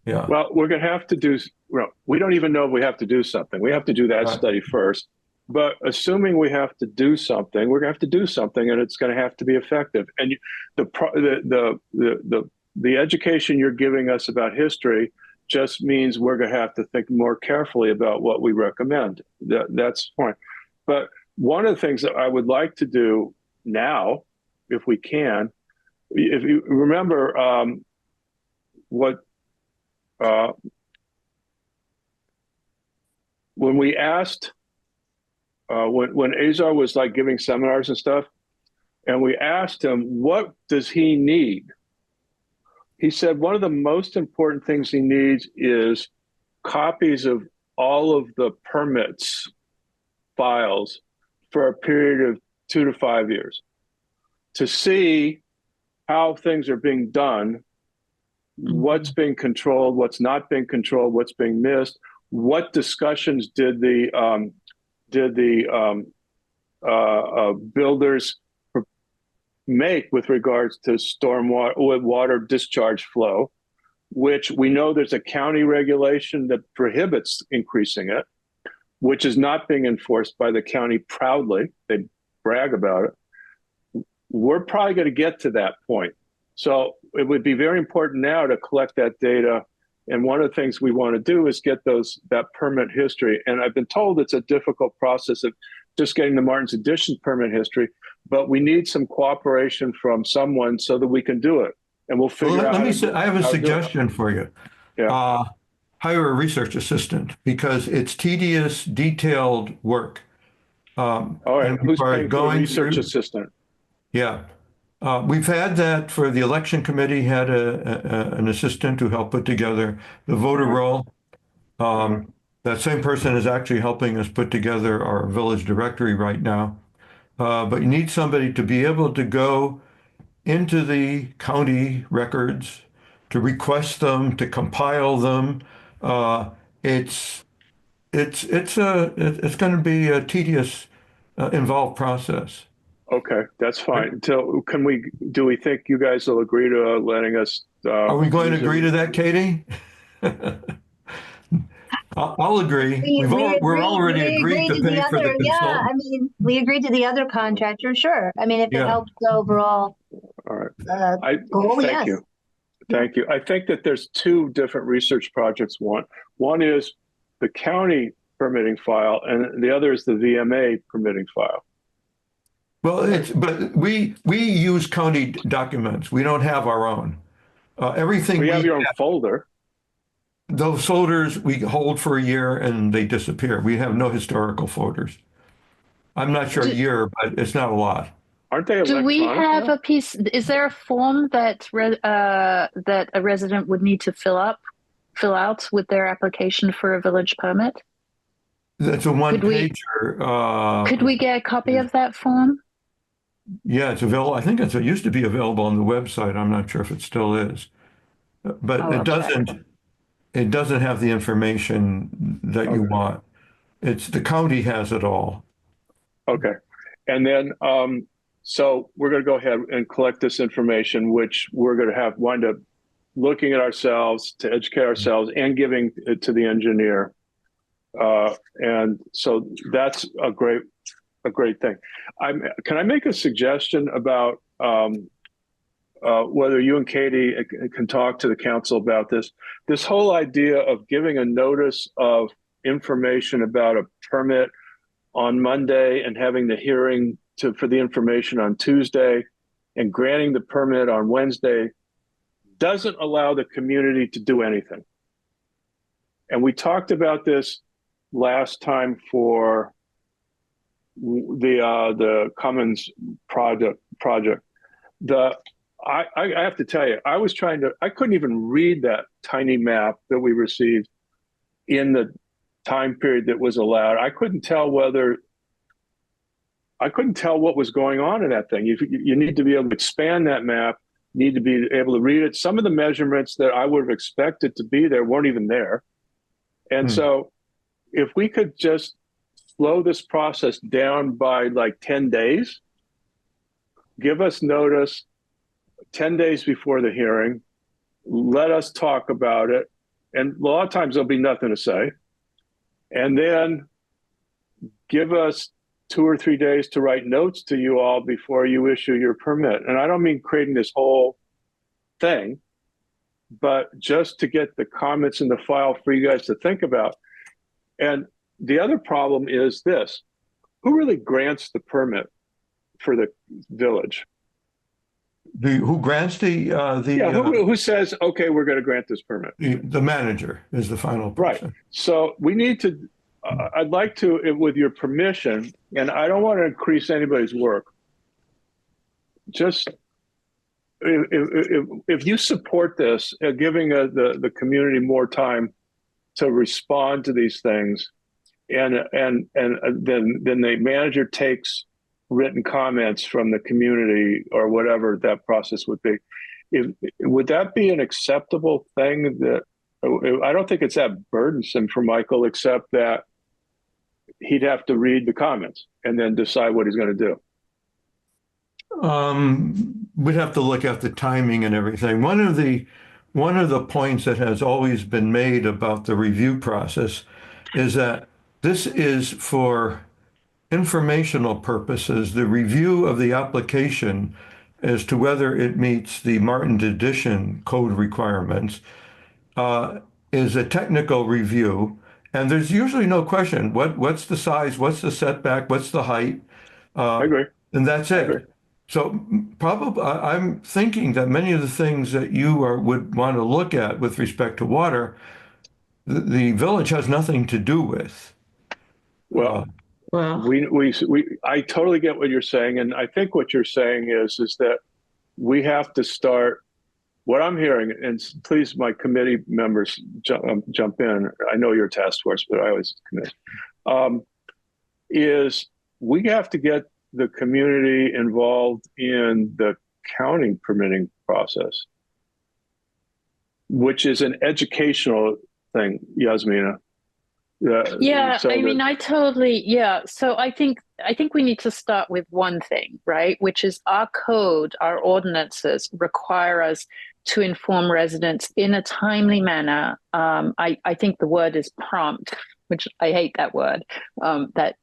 Yeah. Well, we're going to have to do, well, we don't even know if we have to do something. We have to do that Right. study first. But assuming we have to do something, we're going to have to do something, and it's going to have to be effective. And the education you're giving us about history just means we're going to have to think more carefully about what we recommend. That's fine. But one of the things that I would like to do now, if we can, if you remember when we asked, when Azar was like giving seminars and stuff, and we asked him, what does he need? He said one of the most important things he needs is copies of all of the permits files for a period of 2 to 5 years to see how things are being done, what's being controlled, what's not being controlled, what's being missed, what discussions did the builders make with regards to stormwater water discharge flow, which we know there's a county regulation that prohibits increasing it, which is not being enforced by the county proudly. They brag about it. We're probably going to get to that point. So it would be very important now to collect that data. And one of the things we want to do is get that permit history. And I've been told it's a difficult process of just getting the Martin's Addition permit history, but we need some cooperation from someone so that we can do it. And we'll figure out. Let me say, I have a how to do it. suggestion for you. Yeah. Hire a research assistant because it's tedious, detailed work. All right. Who's paying for the research assistant? Yeah. We've had that for the election committee, had an assistant to help put together the voter roll. That same person is actually helping us put together our village directory right now. But you need somebody to be able to go into the county records, to request them, to compile them. It's going to be a tedious, involved process. Okay, that's fine. So do we think you guys will agree to letting us? Are we going to agree to that, Katie? I'll agree. We're already agreed to pay for the consultant. Yeah, I mean, we agreed to the other contractor, sure. I mean, if it helps the overall all right. goal, thank you. Thank you. I think that there's two different research projects. One is the county permitting file, and the other is the VMA permitting file. Well, but we use county documents. We don't have our own. Everything we have your own folder. Those folders we hold for a year and they disappear. We have no historical folders. I'm not sure a year, but it's not a lot. Aren't they electronic? Do we have a piece? Is there a form that that a resident would need to fill out with their application for a village permit? That's a one-pager. Could we get a copy of that form? Yeah, it's available. I think it used to be available on the website. I'm not sure if it still is, but it doesn't. It doesn't have the information that you want. It's the county has it all. Okay, and then so we're going to go ahead and collect this information, which we're going to wind up looking at ourselves to educate ourselves and giving it to the engineer. And so that's a great thing. Can I make a suggestion about whether you and Katie can talk to the council about this whole idea of giving a notice of information about a permit on Monday and having the hearing for the information on Tuesday and granting the permit on Wednesday doesn't allow the community to do anything. And we talked about this last time for the Cummins project. I have to tell you, I couldn't even read that tiny map that we received in the time period that was allowed. I couldn't tell what was going on in that thing. You need to be able to expand that map, need to be able to read it. Some of the measurements that I would have expected to be there weren't even there. And so if we could just slow this process down by like 10 days, give us notice 10 days before the hearing, let us talk about it. And a lot of times there'll be nothing to say. And then give us 2 or 3 days to write notes to you all before you issue your permit. And I don't mean creating this whole thing, but just to get the comments in the file for you guys to think about. And the other problem is this: who really grants the permit for the village? Who grants Who says, okay, we're going to grant this permit? the manager is the final person. Right. So we need to, I'd like to, with your permission, and I don't want to increase anybody's work, just if you support this, giving the community more time to respond to these things, and then the manager takes written comments from the community or whatever that process would be. Would that be an acceptable thing? That I don't think it's that burdensome for Michael, except that he'd have to read the comments and then decide what he's going to do. We'd have to look at the timing and everything. One of the points that has always been made about the review process is that this is for informational purposes. The review of the application as to whether it meets the Martin Edition code requirements is a technical review, and there's usually no question what's the size, what's the setback, what's the height. I agree. And that's it. So probably I'm thinking that many of the things that you would want to look at with respect to water, the village has nothing to do with. Well, I totally get what you're saying, and I think what you're saying is that we have to start. What I'm hearing, and please, my committee members, jump in. I know you're a task force, but I always commit. Is we have to get the community involved in the county permitting process, which is an educational thing, Yasmina. Yeah, so So I think we need to start with one thing, right? Which is our code, our ordinances require us to inform residents in a timely manner. I think the word is prompt, which I hate that word. That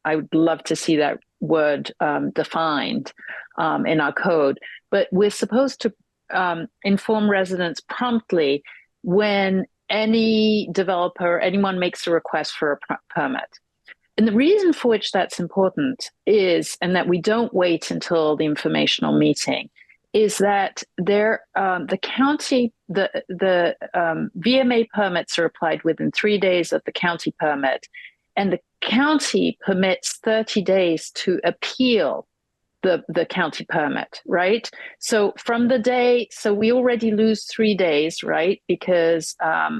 I would love to see that word defined in our code. But we're supposed to inform residents promptly when any developer, anyone makes a request for a permit. And the reason for which that's important is, and that we don't wait until the informational meeting, is that the county, the VMA permits are applied within 3 days of the county permit, and the county permits 30 days to appeal the county permit, right? So from the day, so we already lose 3 days, right? Because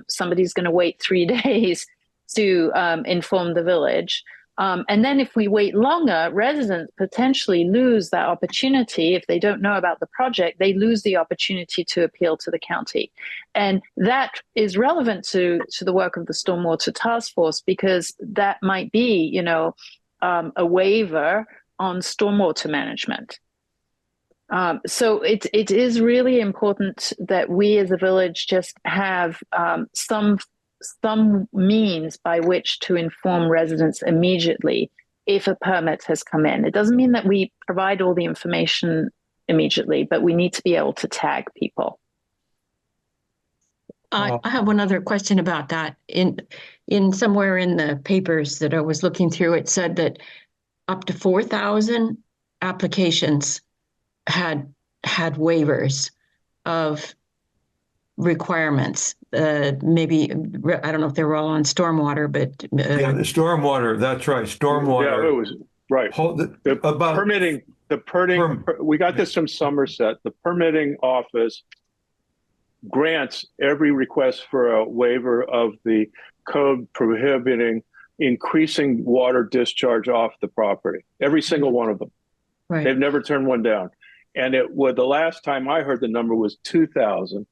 somebody's going to wait 3 days to inform the village. And then if we wait longer, residents potentially lose that opportunity. If they don't know about the project, they lose the opportunity to appeal to the county. And that is relevant to the work of the Stormwater Task Force, because that might be, a waiver on stormwater management. So it is really important that we as a village just have some means by which to inform residents immediately if a permit has come in. It doesn't mean that we provide all the information immediately, but we need to be able to tag people. I have one other question about that. In somewhere in the papers that I was looking through, it said that up to 4,000 applications had waivers of requirements. Maybe, I don't know if they were all on stormwater, but the stormwater, that's right, stormwater. Yeah, it was. Right. The about permitting, we got this from Somerset. The permitting office grants every request for a waiver of the code prohibiting increasing water discharge off the property. Every single one of them. Right. They've never turned one down. And the last time I heard the number was 2,000,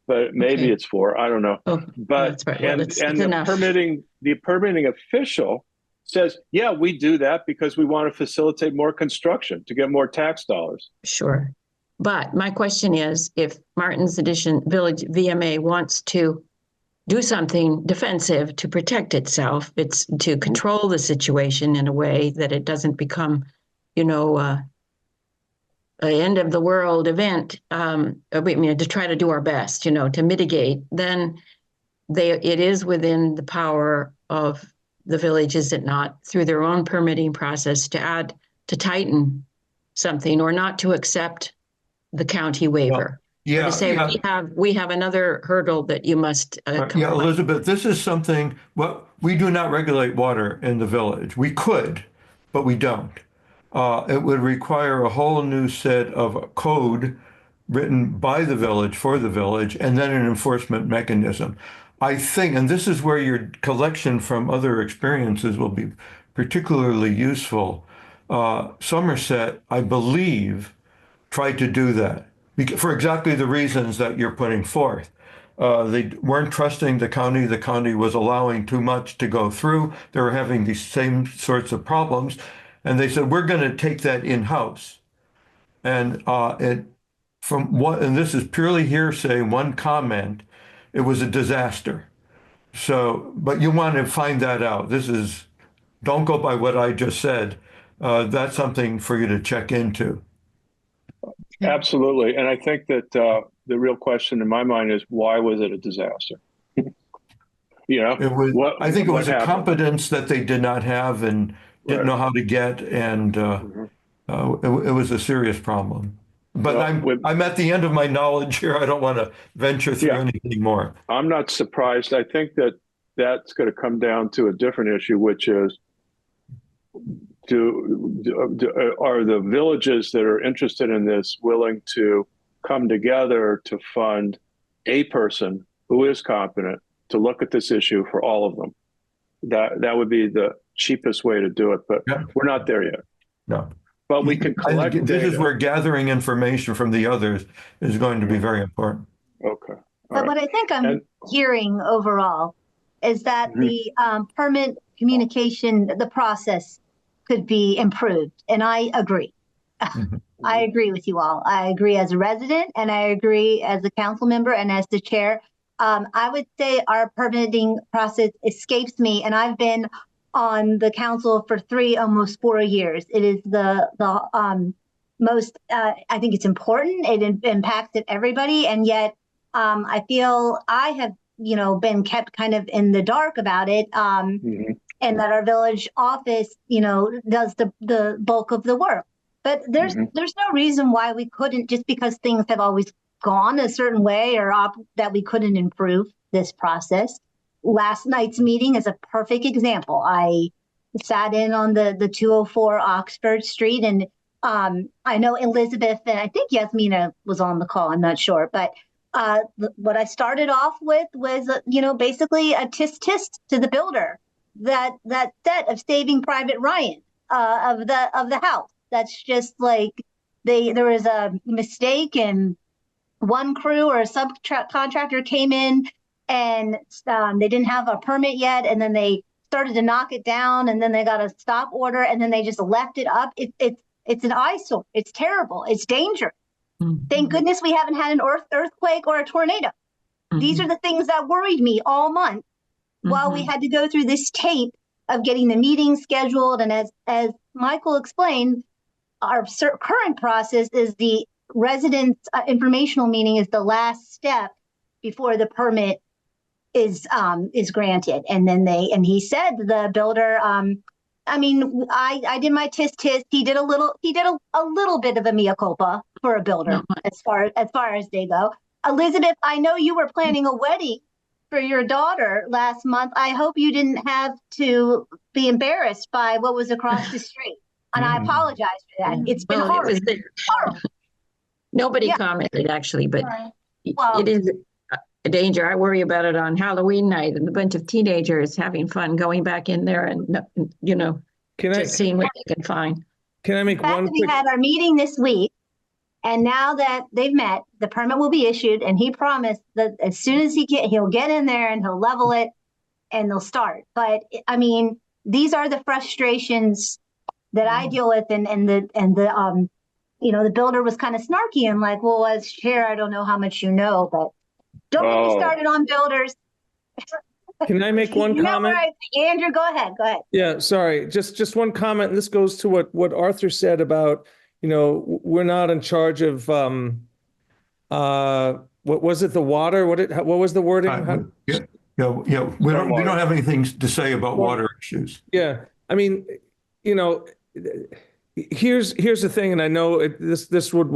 but maybe it's 4. I don't know. Oh, but that's right. Well, it's the enough. permitting official says, yeah, we do that because we want to facilitate more construction to get more tax dollars. Sure. But my question is, if Martin's Addition Village VMA wants to do something defensive to protect itself, it's to control the situation in a way that it doesn't become, an end of the world event. To try to do our best, to mitigate. Then it is within the power of the village, is it not, through their own permitting process, to tighten something or not to accept the county waiver. Yeah, or to say we have another hurdle that you must yeah, Elizabeth, this is something, we do not regulate water in the village. We could, but we don't. It would require a whole new set of code written by the village for the village, and then an enforcement mechanism. I think, and this is where your collection from other experiences will be particularly useful. Somerset, I believe, tried to do that for exactly the reasons that you're putting forth. They weren't trusting the county. The county was allowing too much to go through. They were having these same sorts of problems. And they said, we're going to take that in-house. And and this is purely hearsay, one comment, it was a disaster. So, but you want to find that out. Don't go by what I just said. That's something for you to check into. Absolutely. And I think that the real question in my mind is, why was it a disaster? I think it was a competence that they did not have and didn't know how to get, and it was a serious problem. But I'm at the end of my knowledge here. I don't want to venture through anything more. I'm not surprised. I think that's going to come down to a different issue, which is, are the villages that are interested in this willing to come together to fund a person who is competent to look at this issue for all of them? That would be the cheapest way to do it, but we're not there yet. No. But we can collect data. This is where gathering information from the others is going to be very important. Okay. But what I think I'm hearing overall is that the permit communication, the process could be improved. And I agree. I agree with you all. I agree as a resident, and I agree as a council member and as the chair. I would say our permitting process escapes me, and I've been on the council for almost 4 years. It is the most, I think it's important. It impacts everybody. And yet I feel I have, been kept kind of in the dark about it. And that our village office, does the bulk of the work. But there's no reason why we couldn't, just because things have always gone a certain way or that we couldn't improve this process. Last night's meeting is a perfect example. I sat in on the 204 Oxford Street, and I know Elizabeth and I think Yasmina was on the call. I'm not sure, but what I started off with was, basically a tisk to the builder. That set of Saving Private Ryan of the house. That's just like there was a mistake, and one crew or a subcontractor came in and they didn't have a permit yet, and then they started to knock it down, and then they got a stop order, and then they just left it up. It's an eyesore. It's terrible. It's dangerous. Thank goodness we haven't had an earthquake or a tornado. These are the things that worried me all month. While we had to go through this tape of getting the meeting scheduled. And as Michael explained, our current process is the residents informational meeting is the last step before the permit is granted. And then he said, the builder, I did my tisk. He did a little bit of a mea culpa for a builder as far as they go. Elizabeth, I know you were planning a wedding for your daughter last month. I hope you didn't have to be embarrassed by what was across the street. And I apologize for that. It's been Well, hard. nobody Yeah. commented actually, but Well- it is a danger. I worry about it on Halloween night and a bunch of teenagers having fun going back in there and, just seeing what they can find. Can I The make fact one that we quick? had our meeting this week, and now that they've met, the permit will be issued, and he promised that as soon as he'll get in there and he'll level it and they'll start. But I mean, these are the frustrations that I deal with, and the the builder was kind of snarky and like, well, as chair, I don't know how much you know, but don't get me started on builders. Can I make one comment? Andrew, go ahead. Yeah, sorry. Just one comment. And this goes to what Arthur said about, we're not in charge of what was it, the water? What was the wording? Yeah. We don't have anything to say about water issues. Yeah. I mean, here's the thing, and I know this would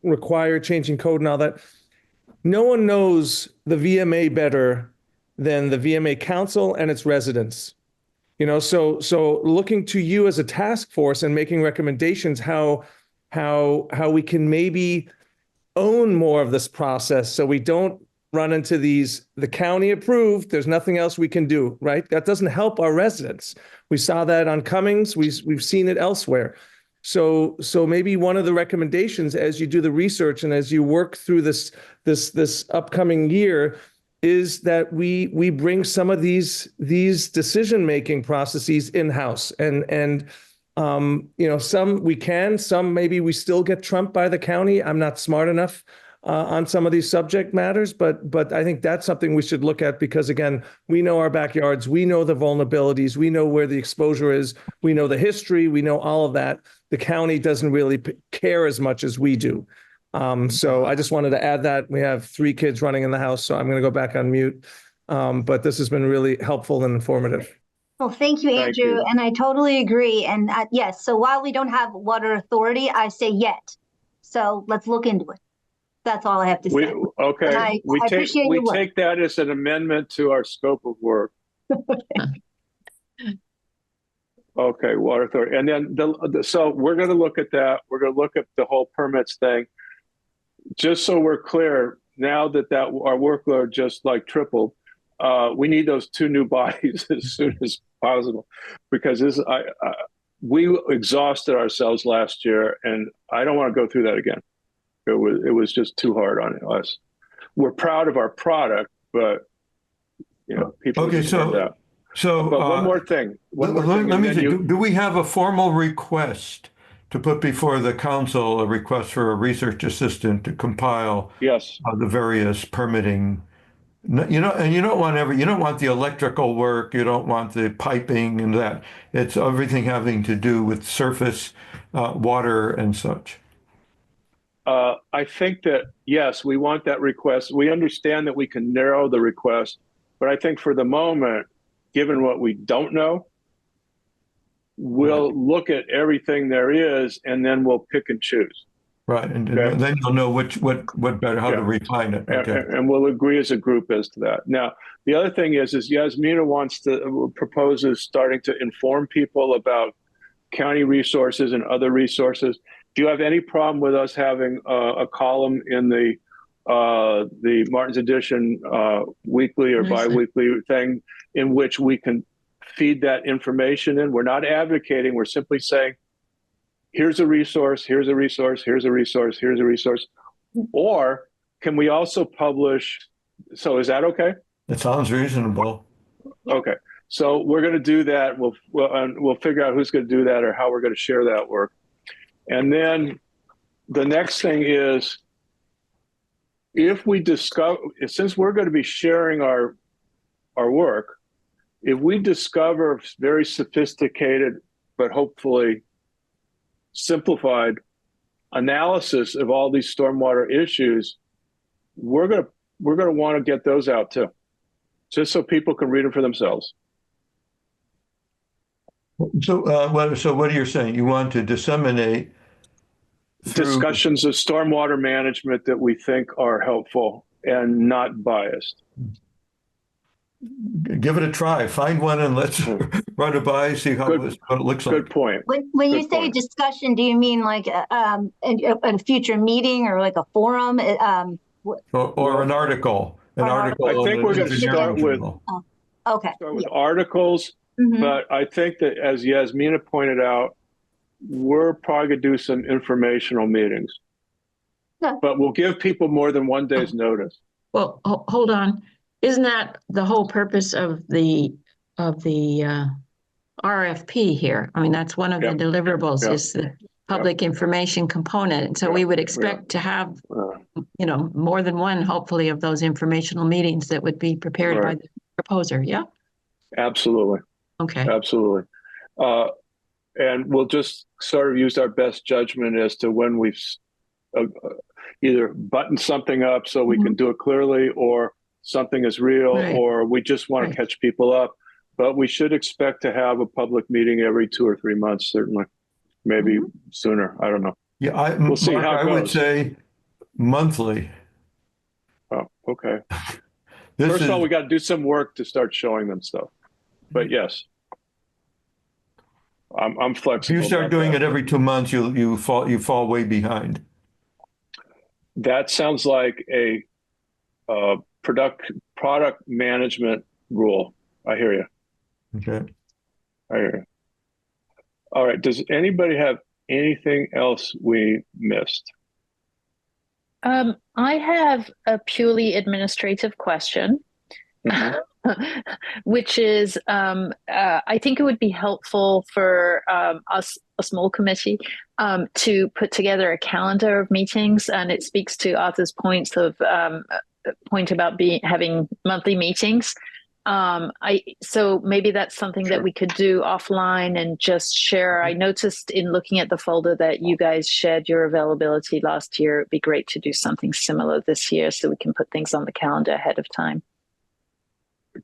require changing code and all that. No one knows the VMA better than the VMA Council and its residents. So looking to you as a task force and making recommendations how we can maybe own more of this process so we don't run into the county approved, there's nothing else we can do, right? That doesn't help our residents. We saw that on Cummings, we've seen it elsewhere. So maybe one of the recommendations as you do the research and as you work through this upcoming year is that we bring some of these decision-making processes in-house and some we can, some maybe we still get trumped by the county. I'm not smart enough on some of these subject matters, but I think that's something we should look at because again, we know our backyards, we know the vulnerabilities, we know where the exposure is, we know the history, we know all of that. The county doesn't really care as much as we do. So I just wanted to add that. We have 3 kids running in the house, so I'm going to go back on mute. But this has been really helpful and informative. Well, thank you, Andrew. And I totally agree. And yes, so while we don't have water authority, I say yet. So let's look into it. That's all I have to say. Okay. We take that as an amendment to our scope of work. Okay, water authority. And then so we're going to look at that. We're going to look at the whole permits thing. Just so we're clear, now that our workload just like tripled, we need those 2 new bodies as soon as possible because we exhausted ourselves last year, and I don't want to go through that again. It was just too hard on us. We're proud of our product, but people. Okay, so but one more thing. Let me see. Do we have a formal request to put before the council, a request for a research assistant to compile the various permitting? And you don't want the electrical work, you don't want the piping and that. It's everything having to do with surface water and such. I think that, yes, we want that request. We understand that we can narrow the request, but I think for the moment, given what we don't know, we'll look at everything there is, and then we'll pick and choose. Right, and then you'll know what better, how to refine it. Okay. And we'll agree as a group as to that. Now, the other thing is Yasmina proposes starting to inform people about county resources and other resources. Do you have any problem with us having a column in the Martin's Edition weekly or biweekly thing in which we can feed that information in? We're not advocating. We're simply saying, here's a resource, here's a resource, here's a resource, here's a resource. Or can we also publish? So is that okay? It sounds reasonable. Okay. So we're going to do that. We'll figure out who's going to do that or how we're going to share that work. And then the next thing is, if we discover, since we're going to be sharing our work, if we discover very sophisticated, but hopefully simplified analysis of all these stormwater issues, we're going to want to get those out too, just so people can read them for themselves. So, what are you saying? You want to disseminate discussions of stormwater management that we think are helpful and not biased. give it a try. Find one and let's run it by, see how Good- what it looks like. Good point. When you Good say point. discussion, do you mean like a future meeting or like a forum? Or an article. An Or an article. I think we're in going the to start engineering with journal. Okay. articles, Mhm. but I think that, as Yasmina pointed out, we're probably going to do some informational meetings. Yeah. But we'll give people more than one day's notice. Well, hold on. Isn't that the whole purpose of the RFP here? I mean, that's one of Yep. the deliverables Yep. is the public information component. And so we would expect to have, more than one, hopefully, of those informational meetings that would be prepared by Right. the proposer. Yeah. Absolutely. Okay. Absolutely. And we'll just sort of use our best judgment as to when we've either buttoned something up so we can do it clearly, or something is real, Right. or we just want Right. to catch people up. But we should expect to have a public meeting every 2 or 3 months, certainly. Maybe sooner. I don't know. Yeah, We'll see Mark, how it I would goes. say monthly. Oh, okay. This First is, of all, we got to do some work to start showing them stuff. But yes, I'm if flexible. you start about doing that. it every 2 months, you fall way behind. That sounds like a product management rule. I hear you. Okay. I hear you. All right. Does anybody have anything else we missed? I have a purely administrative question, which is I think it would be helpful for us, a small committee, to put together a calendar of meetings, and it speaks to Arthur's point about having monthly meetings. So maybe that's something that we could do offline and just share. I noticed in looking at the folder that you guys shared your availability last year. It'd be great to do something similar this year so we can put things on the calendar ahead of time.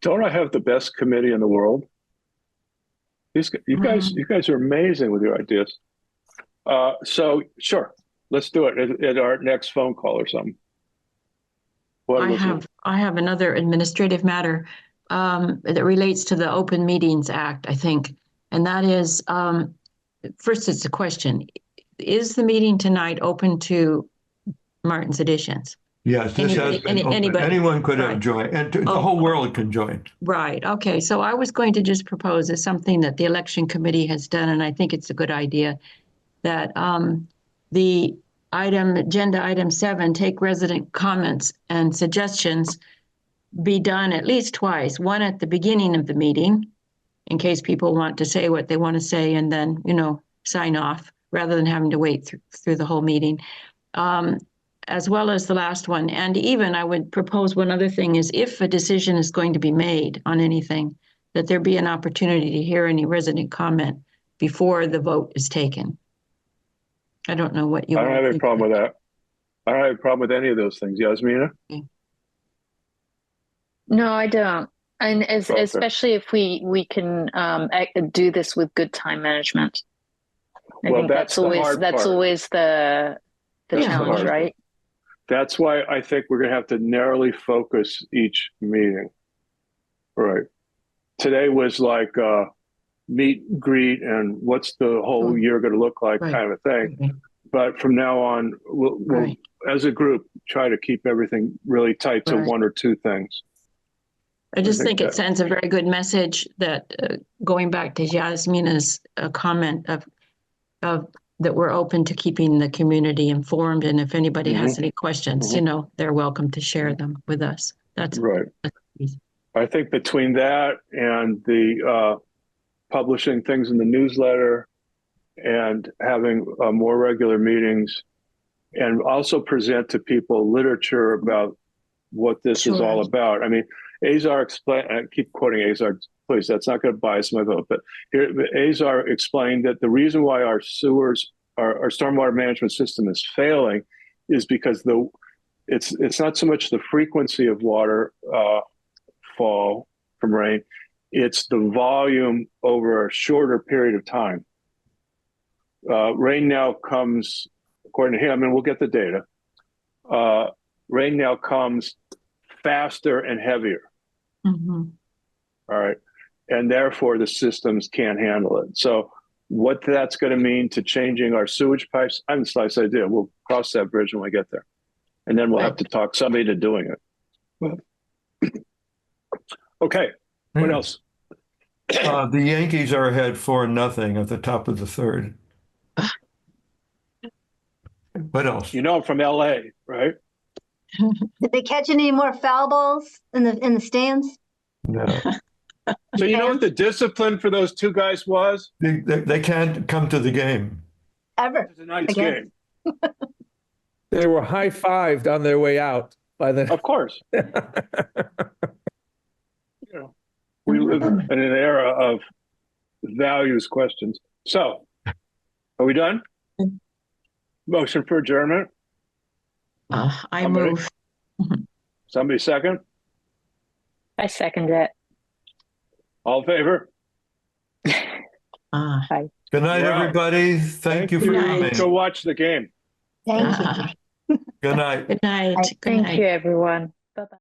Don't I have the best committee in the world? You guys are amazing with your ideas. So sure, let's do it at our next phone call or something. I have another administrative matter that relates to the Open Meetings Act, I think. And that is, first it's a question. Is the meeting tonight open to Martin's Additions? Yes, this has been open. Anybody? Anyone could have Right. joined, and the whole world can join. Right. Okay. So I was going to just propose as something that the election committee has done, and I think it's a good idea, that the agenda item 7, take resident comments and suggestions, be done at least twice. One at the beginning of the meeting, in case people want to say what they want to say, and then, sign off, rather than having to wait through the whole meeting. As well as the last one. And even I would propose one other thing is, if a decision is going to be made on anything, that there be an opportunity to hear any resident comment before the vote is taken. I don't know what you I don't have any think. problem with that. I don't have a problem with any of those things. Yasmina? Okay. No, I don't. And Okay. especially if we can do this with good time management. I Well, think that's the hard part. always the challenge, hard right? That's why I think we're going to have to narrowly focus each meeting. Right. Today was like meet, greet, and what's the whole year going to look like kind of a thing. Okay. But from now on, we'll as a group, try to keep everything really tight to one or two things. I just think it sends a very good message that, going back to Yasmina's comment of that we're open to keeping the community informed, and if anybody has any questions, they're welcome to share them with us. That's right. I think between that and the publishing things in the newsletter and having more regular meetings, and also present to people literature about what this is all about. I mean, Azar explained, I keep quoting Azar, please, that's not going to bias my vote, but here, Azar explained that the reason why our sewers, our stormwater management system is failing is because it's not so much the frequency of water fall from rain, it's the volume over a shorter period of time. Rain now comes, according to him, and we'll get the data, rain now comes faster and heavier. All right. And therefore the systems can't handle it. So what that's going to mean to changing our sewage pipes, I have a slice idea. We'll cross that bridge when we get there. And then we'll have to talk somebody to doing it. Okay. What else? The Yankees are ahead 4-0 at the top of the third. What else? You know, I'm from LA, right? Did they catch any more foul balls in the stands? No. So you know what the discipline for those two guys was? They can't come to the game. Ever. It was a nice Again. game. They were high-fived on their way out by the. Of course. You know, we live in an era of values questions. So, are we done? Motion for adjournment? I Somebody? move. Somebody second? I second it. All in favor? Uh, Good night, Wow. everybody. Thank you for Good night. coming. Go watch the game. Thank you. Good night. Good night. Good Thank night. you, everyone. Bye-bye.